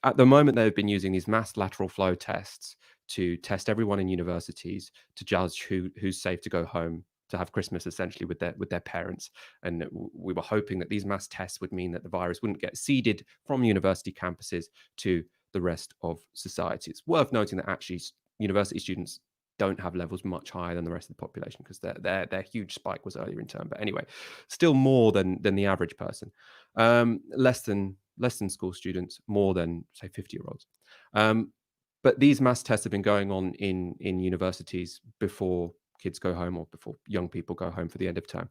at the moment, they've been using these mass lateral flow tests to test everyone in universities to judge who's safe to go home to have Christmas essentially with their parents. And we were hoping that these mass tests would mean that the virus wouldn't get seeded from university campuses to the rest of society. It's worth noting that actually university students don't have levels much higher than the rest of the population because their huge spike was earlier in term. But anyway, still more than the average person. Less than school students more than, say, 50-year-olds. But these mass tests have been going on in universities before kids go home or before young people go home for the end of term.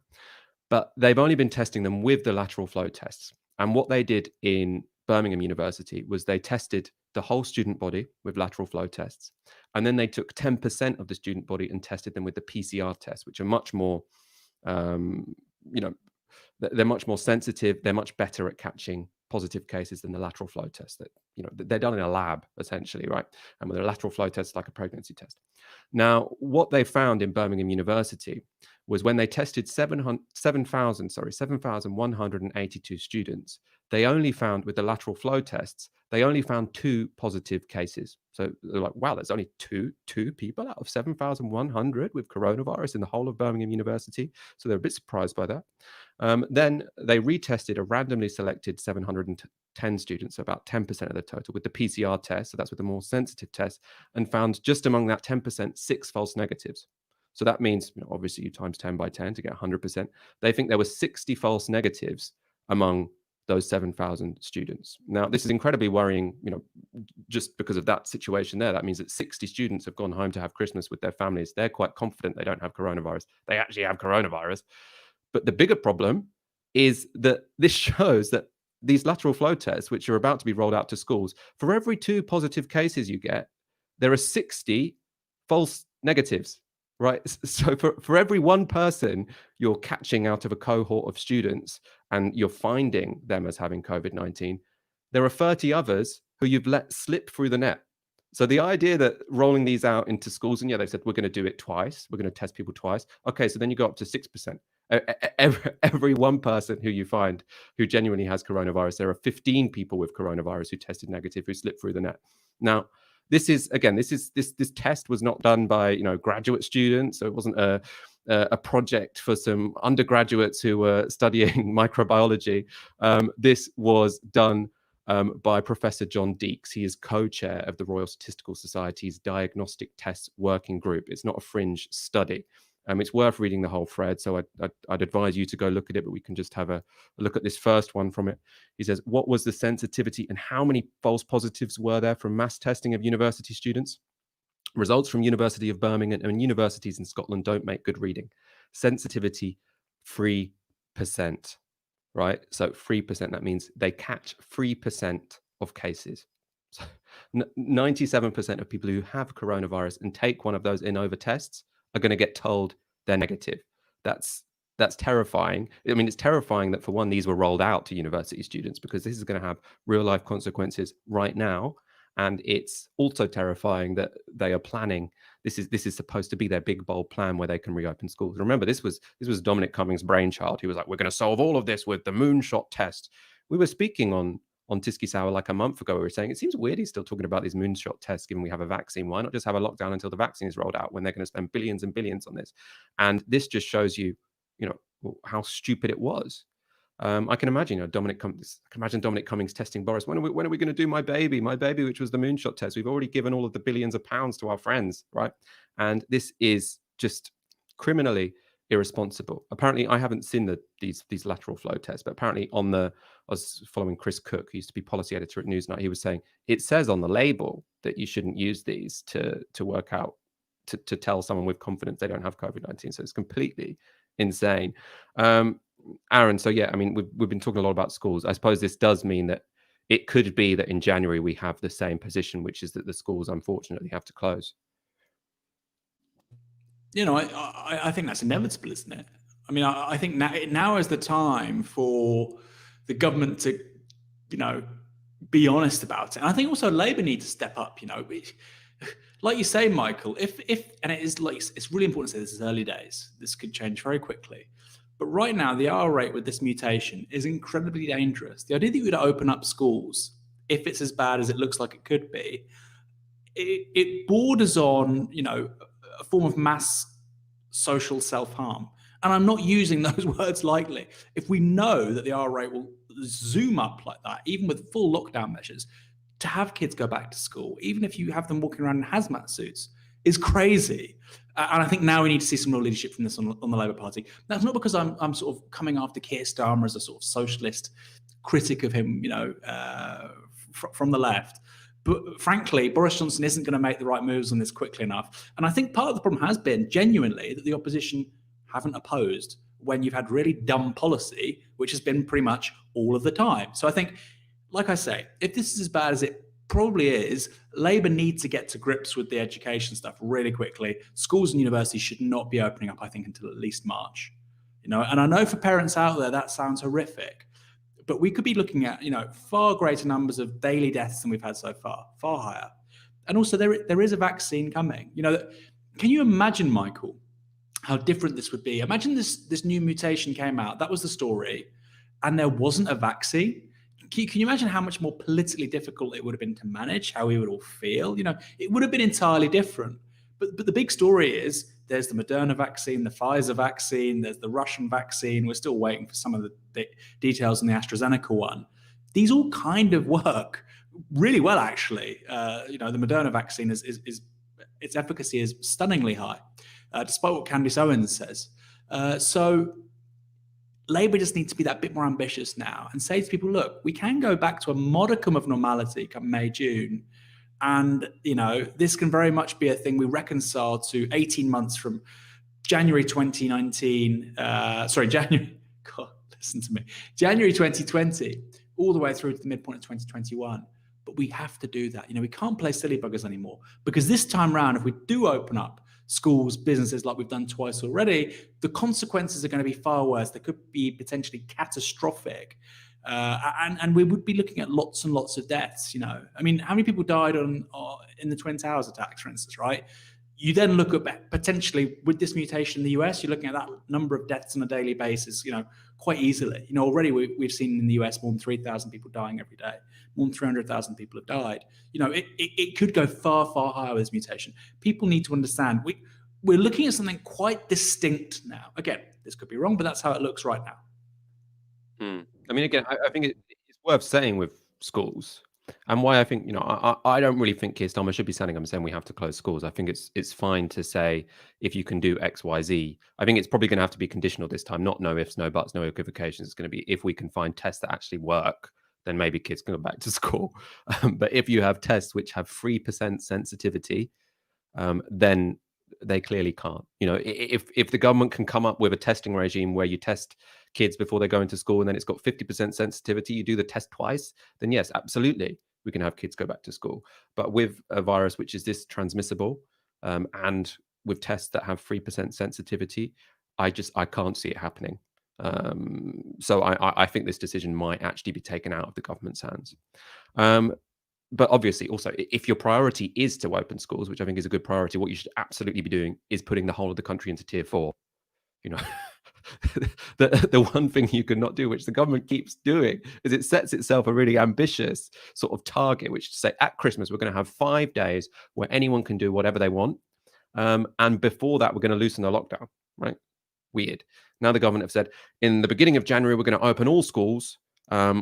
But they've only been testing them with the lateral flow tests. And what they did in Birmingham University was they tested the whole student body with lateral flow tests. And then they took 10% of the student body and tested them with the PCR tests, which are much more, they're much more sensitive. They're much better at catching positive cases than the lateral flow test that, they're done in a lab essentially, right? And with a lateral flow test, like a pregnancy test. Now, what they found in Birmingham University was when they tested 7,182 students, they only found, with the lateral flow tests, they only found 2 positive cases. So they're like, wow, there's only two people out of 7,100 with coronavirus in the whole of Birmingham University. So they're a bit surprised by that. Then they retested a randomly selected 710 students, so about 10% of the total, with the PCR test. So that's with the more sensitive test, and found just among that 10%, 6 false negatives. So that means, obviously, you times 10 by 10 to get 100%. They think there were 60 false negatives among those 7,000 students. Now, this is incredibly worrying, just because of that situation there. That means that 60 students have gone home to have Christmas with their families. They're quite confident they don't have coronavirus. They actually have coronavirus. But the bigger problem is that this shows that these lateral flow tests, which are about to be rolled out to schools, for every 2 positive cases you get, there are 60 false negatives. Right. So for every 1 person you're catching out of a cohort of students and you're finding them as having COVID-19, there are 30 others who you've let slip through the net. So the idea that rolling these out into schools, and they said, we're going to do it twice. We're going to test people twice. Okay, so then you go up to 6%. Every 1 person who you find who genuinely has coronavirus, there are 15 people with coronavirus who tested negative who slipped through the net. Now, this test was not done by graduate students, so it wasn't a project for some undergraduates who were studying microbiology. This was done by Professor John Deeks. He is co-chair of the Royal Statistical Society's Diagnostic Tests Working Group. It's not a fringe study. It's worth reading the whole thread, so I'd advise you to go look at it, but we can just have a look at this first one from it. He says, what was the sensitivity and how many false positives were there from mass testing of university students? Results from University of Birmingham and universities in Scotland don't make good reading. Sensitivity, 3%, right? So 3%, that means they catch 3% of cases. So 97% of people who have coronavirus and take one of those in-over tests are going to get told they're negative. That's terrifying. I mean, it's terrifying that, for one, these were rolled out to university students, because this is going to have real life consequences right now. And it's also terrifying that they are planning. This is supposed to be their big, bold plan where they can reopen schools. Remember, this was Dominic Cummings' brainchild. He was like, we're going to solve all of this with the moonshot test. We were speaking on Tisky Sour like a month ago. We were saying it seems weird he's still talking about these moonshot tests, given we have a vaccine. Why not just have a lockdown until the vaccine is rolled out, when they're going to spend billions and billions on this? And this just shows you, how stupid it was. I can imagine, Dominic Cummings testing Boris. When are we going to do my baby, which was the moonshot test? We've already given all of the billions of pounds to our friends, right? And this is just criminally irresponsible. Apparently, I haven't seen these lateral flow tests, but apparently I was following Chris Cook, who used to be policy editor at Newsnight. He was saying it says on the label that you shouldn't use these to work out, to tell someone with confidence they don't have COVID-19. So it's completely insane. Aaron, so yeah, I mean, we've been talking a lot about schools. I suppose this does mean that it could be that in January we have the same position, which is that the schools unfortunately have to close. I think that's inevitable, isn't it? I mean, I think now is the time for the government to, be honest about it. And I think also Labour need to step up. Like you say, Michael, if and it is like, it's really important to say this is early days. This could change very quickly. But right now, the R rate with this mutation is incredibly dangerous. The idea that you would open up schools, if it's as bad as it looks like it could be, it borders on, a form of mass social self-harm. And I'm not using those words lightly. If we know that the R rate will zoom up like that, even with full lockdown measures, to have kids go back to school, even if you have them walking around in hazmat suits, is crazy. And I think now we need to see some real leadership from this on the Labour Party. That's not because I'm sort of coming after Keir Starmer as a sort of socialist critic of him, from the left. But frankly, Boris Johnson isn't going to make the right moves on this quickly enough. And I think part of the problem has been genuinely that the opposition haven't opposed when you've had really dumb policy, which has been pretty much all of the time. So I think, like I say, if this is as bad as it probably is, Labour needs to get to grips with the education stuff really quickly. Schools and universities should not be opening up, I think, until at least March. And I know for parents out there that sounds horrific, but we could be looking at far greater numbers of daily deaths than we've had so far, far higher. And also there is a vaccine coming. Can you imagine, Michael, how different this would be? Imagine this new mutation came out, that was the story, and there wasn't a vaccine. Can you imagine how much more politically difficult it would have been to manage, how we would all feel? It would have been entirely different. But the big story is there's the Moderna vaccine, the Pfizer vaccine, there's the Russian vaccine. We're still waiting for some of the details on the AstraZeneca one. These all kind of work really well, actually. The Moderna vaccine is its efficacy is stunningly high, despite what Candice Owens says. So Labour just needs to be that bit more ambitious now and say to people, look, we can go back to a modicum of normality come May, June. And, this can very much be a thing we reconcile to 18 months from January 2019, January 2020, all the way through to the midpoint of 2021. But we have to do that. We can't play silly buggers anymore, because this time round, if we do open up schools, businesses like we've done twice already, the consequences are going to be far worse. They could be potentially catastrophic. And we would be looking at lots and lots of deaths. How many people died in the Twin Towers attacks, for instance, right? You then look at potentially with this mutation in the US, you're looking at that number of deaths on a daily basis, quite easily. Already we've seen in the US more than 3,000 people dying every day. More than 300,000 people have died. It could go far, far higher with this mutation. People need to understand we're looking at something quite distinct now. Again, this could be wrong, but that's how it looks right now. Again, I think it's worth saying with schools, and why I think, I don't really think Keir Starmer should be standing up and saying we have to close schools. I think it's fine to say if you can do X, Y, Z. I think it's probably going to have to be conditional this time, not no ifs, no buts, no equivocations. It's going to be if we can find tests that actually work, then maybe kids can go back to school. But if you have tests which have 3% sensitivity, then they clearly can't. If the government can come up with a testing regime where you test kids before they go into school and then it's got 50% sensitivity, you do the test twice, then yes, absolutely, we can have kids go back to school. But with a virus which is this transmissible, and with tests that have 3% sensitivity, I can't see it happening. So I think this decision might actually be taken out of the government's hands. But obviously, also, if your priority is to open schools, which I think is a good priority, what you should absolutely be doing is putting the whole of the country into tier 4. The one thing you could not do, which the government keeps doing, is it sets itself a really ambitious sort of target, which to say at Christmas, we're going to have 5 days where anyone can do whatever they want. And before that, we're going to loosen the lockdown, right? Weird. Now the government have said, in the beginning of January, we're going to open all schools,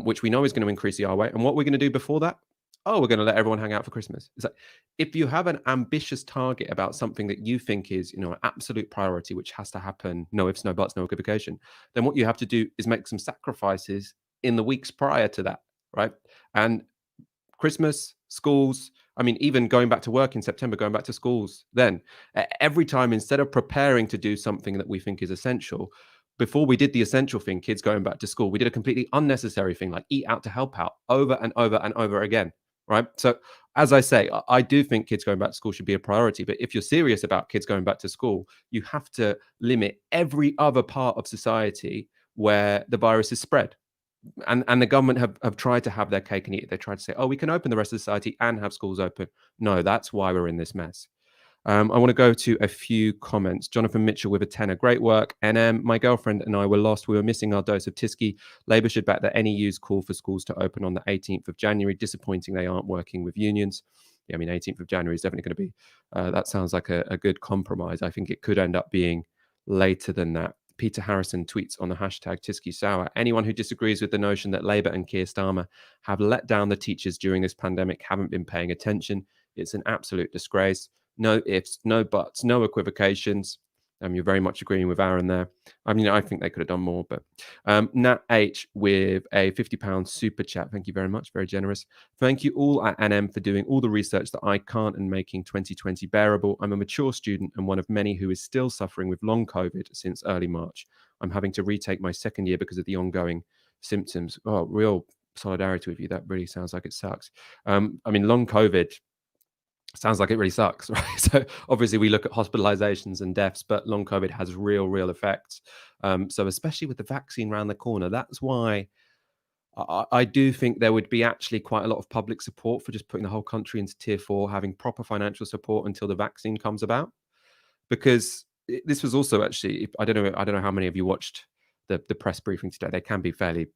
which we know is going to increase the R rate. And what we're going to do before that? Oh, we're going to let everyone hang out for Christmas. It's like, if you have an ambitious target about something that you think is, an absolute priority, which has to happen, no ifs, no buts, no equivocation, then what you have to do is make some sacrifices in the weeks prior to that, right? And Christmas, schools, even going back to work in September, going back to schools, then every time, instead of preparing to do something that we think is essential, before we did the essential thing, kids going back to school, we did a completely unnecessary thing like eat out to help out over and over and over again. Right. So, as I say, I do think kids going back to school should be a priority. But if you're serious about kids going back to school, you have to limit every other part of society where the virus is spread. And the government have tried to have their cake and eat it. They tried to say, oh, we can open the rest of society and have schools open. No, that's why we're in this mess. I want to go to a few comments. Jonathan Mitchell with a tenner. Great work. NM, my girlfriend and I were lost. We were missing our dose of Tisky. Labour should back the NEU's call for schools to open on the 18th of January. Disappointing they aren't working with unions. Yeah, 18th of January is definitely going to be, that sounds like a good compromise. I think it could end up being later than that. Peter Harrison tweets on the hashtag Tisky Sour. Anyone who disagrees with the notion that Labour and Keir Starmer have let down the teachers during this pandemic haven't been paying attention. It's an absolute disgrace. No ifs, no buts, no equivocations. You're very much agreeing with Aaron there. I mean, I think they could have done more, but Nat H with a £50 super chat. Thank you very much. Very generous. Thank you all at NM for doing all the research that I can't and making 2020 bearable. I'm a mature student and one of many who is still suffering with long COVID since early March. I'm having to retake my second year because of the ongoing symptoms. Oh, real solidarity with you. That really sounds like it sucks. I mean, long COVID sounds like it really sucks, right? So obviously we look at hospitalizations and deaths, but long COVID has real effects. So especially with the vaccine around the corner, that's why I do think there would be actually quite a lot of public support for just putting the whole country into tier 4, having proper financial support until the vaccine comes about. Because this was also actually, I don't know how many of you watched the press briefing today. They can be fairly,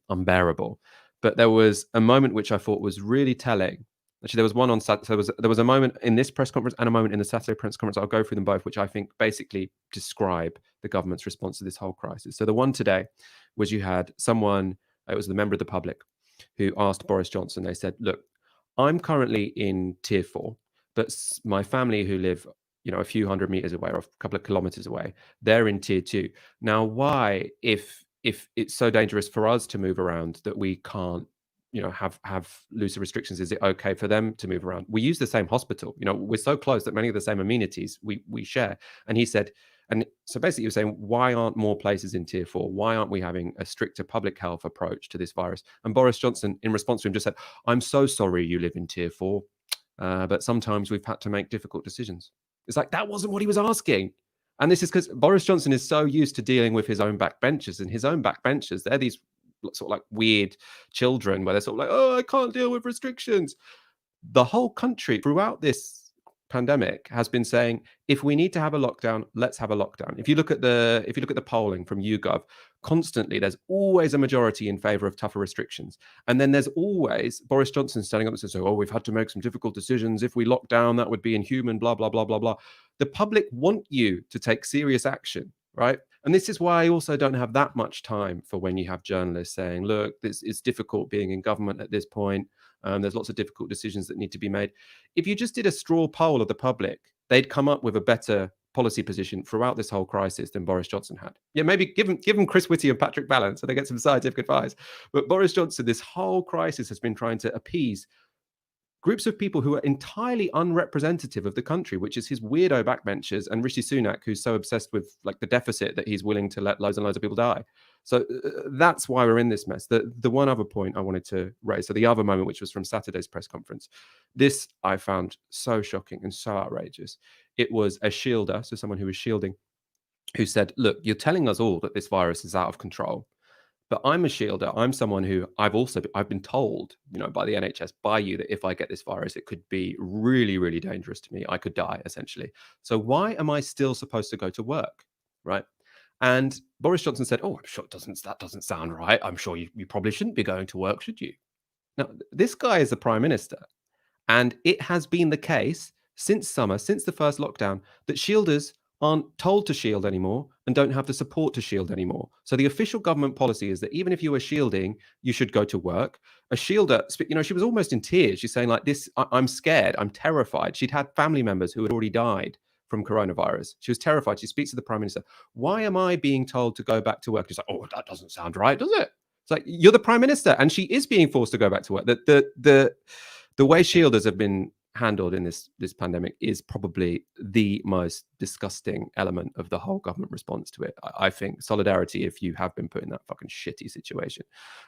unbearable. But there was a moment which I thought was really telling. Actually, there was one on Saturday. So there was a moment in this press conference and a moment in the Saturday press conference. I'll go through them both, which I think basically describe the government's response to this whole crisis. So the one today was you had someone, it was the member of the public, who asked Boris Johnson, they said, look, I'm currently in tier 4, but my family who live, a few hundred meters away or a couple of kilometers away, they're in tier 2. Now, why, if it's so dangerous for us to move around that we can't, have looser restrictions, is it okay for them to move around? We use the same hospital, we're so close that many of the same amenities we share. And he said, and so basically he was saying, why aren't more places in tier 4? Why aren't we having a stricter public health approach to this virus? And Boris Johnson, in response to him, just said, I'm so sorry you live in tier 4, but sometimes we've had to make difficult decisions. It's like, that wasn't what he was asking. And this is because Boris Johnson is so used to dealing with his own backbenchers, and his own backbenchers, they're these sort of like weird children where they're sort of like, oh, I can't deal with restrictions. The whole country throughout this pandemic has been saying, if we need to have a lockdown, let's have a lockdown. If you look at the polling from YouGov, constantly there's always a majority in favor of tougher restrictions. And then there's always Boris Johnson standing up and says, oh, we've had to make some difficult decisions. If we lock down, that would be inhuman, blah, blah, blah, blah, blah. The public want you to take serious action, right? And this is why I also don't have that much time for when you have journalists saying, look, it's difficult being in government at this point. There's lots of difficult decisions that need to be made. If you just did a straw poll of the public, they'd come up with a better policy position throughout this whole crisis than Boris Johnson had. Yeah, maybe give them Chris Whitty and Patrick Ballon so they get some scientific advice. But Boris Johnson, this whole crisis has been trying to appease groups of people who are entirely unrepresentative of the country, which is his weirdo backbenchers and Rishi Sunak, who's so obsessed with like the deficit that he's willing to let loads and loads of people die. So that's why we're in this mess. The one other point I wanted to raise, so the other moment, which was from Saturday's press conference, this I found so shocking and so outrageous. It was a shielder, so someone who was shielding, who said, look, you're telling us all that this virus is out of control. But I'm a shielder. I'm someone who I've been told, by the NHS, by you, that if I get this virus, it could be really, really dangerous to me. I could die, essentially. So why am I still supposed to go to work, right? And Boris Johnson said, oh, I'm sure that doesn't sound right. I'm sure you probably shouldn't be going to work, should you? Now, this guy is the Prime Minister. And it has been the case since summer, since the first lockdown, that shielders aren't told to shield anymore and don't have the support to shield anymore. So the official government policy is that even if you were shielding, you should go to work. A shielder, she was almost in tears. She's saying like this, I'm scared, I'm terrified. She'd had family members who had already died from coronavirus. She was terrified. She speaks to the Prime Minister. Why am I being told to go back to work? She's like, oh, that doesn't sound right, does it? It's like, you're the Prime Minister, and she is being forced to go back to work. The way shielders have been handled in this pandemic is probably the most disgusting element of the whole government response to it. I think solidarity if you have been put in that fucking shitty situation.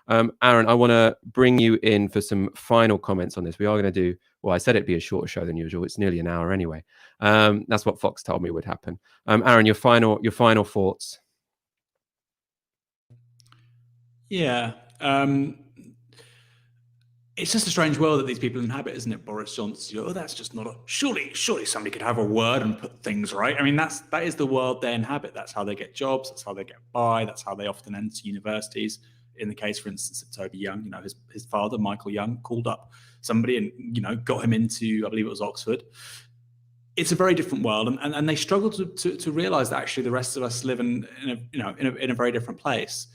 Aaron, I want to bring you in for some final comments on this. We are going to do, well, I said it'd be a shorter show than usual. It's nearly an hour anyway. That's what Fox told me would happen. Aaron, your final thoughts. Yeah. It's just a strange world that these people inhabit, isn't it? Boris Johnson, that's just not surely somebody could have a word and put things right. I mean, that is the world they inhabit. That's how they get jobs. That's how they get by. That's how they often enter universities. In the case, for instance, of Toby Young, his father, Michael Young, called up somebody and, got him into, I believe it was Oxford. It's a very different world. And they struggle to realize that actually the rest of us live in a very different place.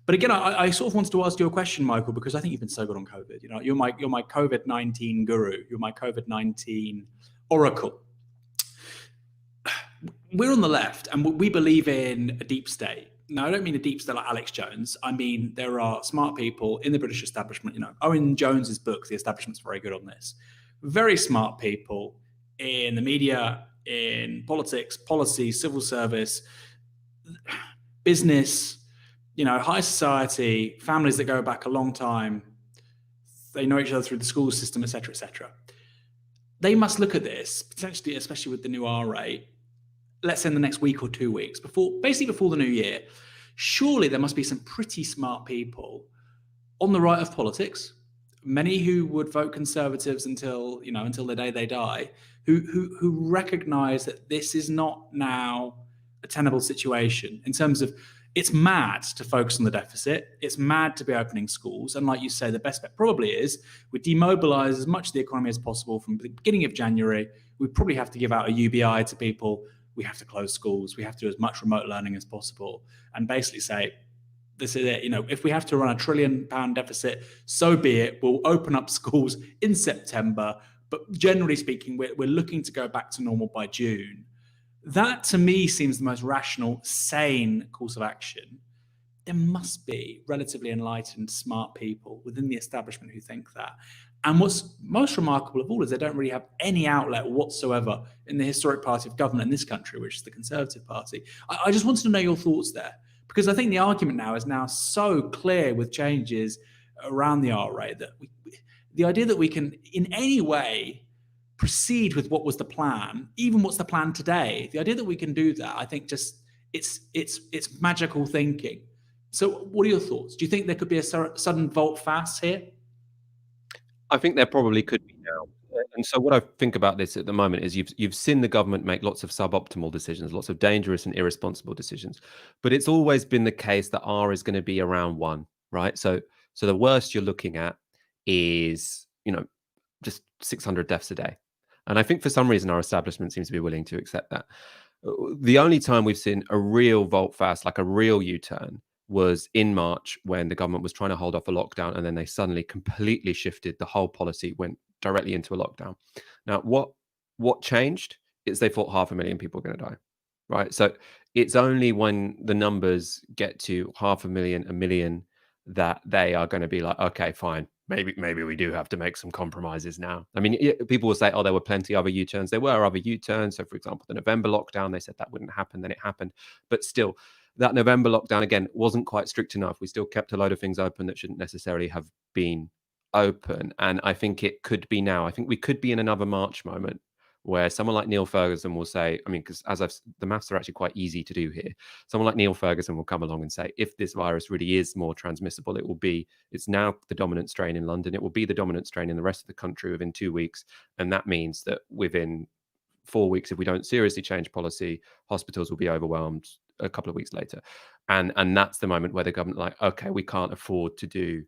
But again, I sort of wanted to ask you a question, Michael, because I think you've been so good on COVID. You're my COVID-19 guru. You're my COVID-19 oracle. we're on the left and we believe in a deep state. Now, I don't mean a deep state like Alex Jones. I mean, there are smart people in the British establishment. You know, Owen Jones's book, The Establishment's very good on this. Very smart people in the media, in politics, policy, civil service, business, you know, high society, families that go back a long time. They know each other through the school system, et cetera, et cetera. They must look at this, potentially, especially with the new R rate, let's say in the next week or 2 weeks, before the new year. Surely there must be some pretty smart people on the right of politics, many who would vote Conservatives until the day they die, who recognize that this is not now a tenable situation in terms of it's mad to focus on the deficit. It's mad to be opening schools. And like you say, the best bet probably is we demobilize as much of the economy as possible from the beginning of January. We probably have to give out a UBI to people. We have to close schools. We have to do as much remote learning as possible and basically say, this is it. You know, if we have to run £1 trillion deficit, so be it. We'll open up schools in September. But generally speaking, we're looking to go back to normal by June. That, to me, seems the most rational, sane course of action. There must be relatively enlightened, smart people within the establishment who think that. And what's most remarkable of all is they don't really have any outlet whatsoever in the historic party of government in this country, which is the Conservative Party. I just wanted to know your thoughts there, because I think the argument now is now so clear with changes around the R rate that the idea that we can in any way proceed with what was the plan, even what's the plan today, the idea that we can do that, I think just it's magical thinking. So what are your thoughts? Do you think there could be a sudden volte-face here? I think there probably could be now. And so what I think about this at the moment is you've seen the government make lots of suboptimal decisions, lots of dangerous and irresponsible decisions. But it's always been the case that R is going to be around 1, right? So the worst you're looking at is, just 600 deaths a day. And I think for some reason our establishment seems to be willing to accept that. The only time we've seen a real volte-face, like a real U-turn, was in March when the government was trying to hold off a lockdown, and then they suddenly completely shifted the whole policy, went directly into a lockdown. Now, what changed is they thought 500,000 people were going to die, right? So it's only when the numbers get to 500,000, 1 million, that they are going to be like, okay, fine, maybe we do have to make some compromises now. I mean, people will say, oh, there were plenty other U-turns. There were other U-turns. So, for example, the November lockdown, they said that wouldn't happen, then it happened. But still, that November lockdown, again, wasn't quite strict enough. We still kept a load of things open that shouldn't necessarily have been open. And I think it could be now. I think we could be in another March moment where someone like Neil Ferguson will say, I mean, because the maths are actually quite easy to do here. Someone like Neil Ferguson will come along and say, if this virus really is more transmissible, it's now the dominant strain in London. It will be the dominant strain in the rest of the country within 2 weeks. And that means that within 4 weeks, if we don't seriously change policy, hospitals will be overwhelmed a couple of weeks later. And that's the moment where the government like, okay, we can't afford to do,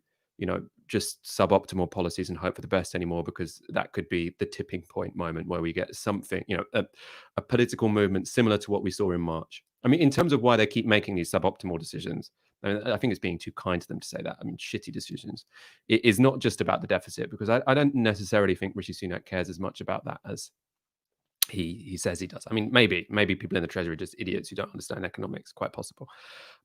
just suboptimal policies and hope for the best anymore, because that could be the tipping point moment where we get something, a political movement similar to what we saw in March. I mean, in terms of why they keep making these suboptimal decisions, I think it's being too kind to them to say that. I mean, shitty decisions. It is not just about the deficit, because I don't necessarily think Rishi Sunak cares as much about that as he says he does. I mean, maybe people in the Treasury are just idiots who don't understand economics, quite possible.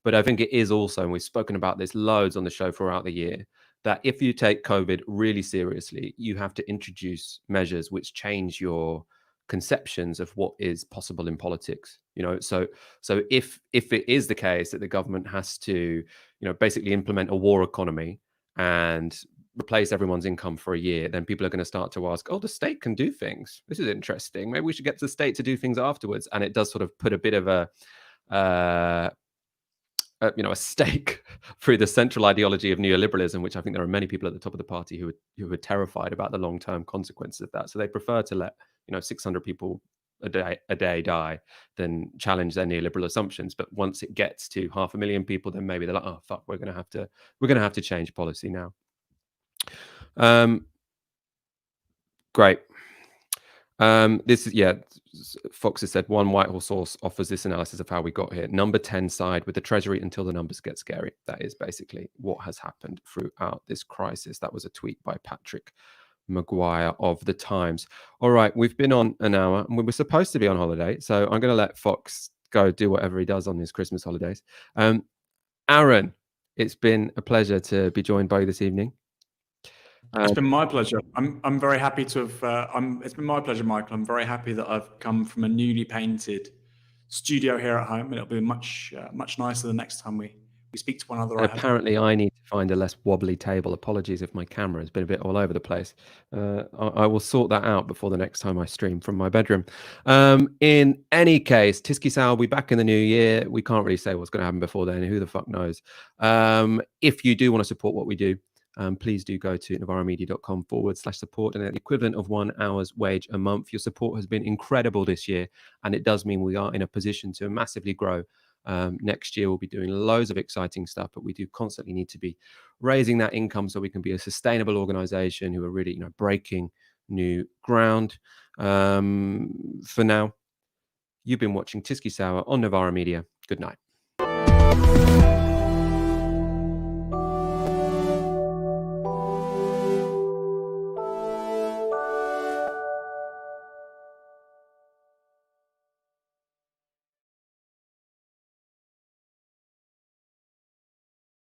But I think it is also, and we've spoken about this loads on the show throughout the year, that if you take COVID really seriously, you have to introduce measures which change your conceptions of what is possible in politics. So if it is the case that the government has to, basically implement a war economy and replace everyone's income for a year, then people are going to start to ask, oh, the state can do things. This is interesting. Maybe we should get the state to do things afterwards. And it does sort of put a bit of a stake through the central ideology of neoliberalism, which I think there are many people at the top of the party who are terrified about the long-term consequences of that. So they prefer to let 600 people a day die than challenge their neoliberal assumptions. But once it gets to 500,000 people, then maybe they're like, oh fuck, we're going to have to change policy now. Great. This is, Fox has said one Whitehall source offers this analysis of how we got here. Number 10 side with the Treasury until the numbers get scary. That is basically what has happened throughout this crisis. That was a tweet by Patrick Maguire of the Times. All right, we've been on an hour and we were supposed to be on holiday, so I'm going to let Fox go do whatever he does on his Christmas holidays. Aaron, it's been a pleasure to be joined by you this evening. It's been my pleasure. I'm very happy to have. It's been my pleasure, Michael. I'm very happy that I've come from a newly painted studio here at home, and it'll be much nicer the next time we speak to one another. Apparently, I need to find a less wobbly table. Apologies if my camera has been a bit all over the place. I will sort that out before the next time I stream from my bedroom. In any case, Tisky Sow will be back in the new year. We can't really say what's going to happen before then. Who the fuck knows? If you do want to support what we do, please do go to novaramedia.com/support, and at the equivalent of 1 hour's wage a month. Your support has been incredible this year, and it does mean we are in a position to massively grow. Next year, we'll be doing loads of exciting stuff, but we do constantly need to be raising that income so we can be a sustainable organization who are really, breaking new ground. For now, you've been watching Tisky Sour on Novara Media. Good night.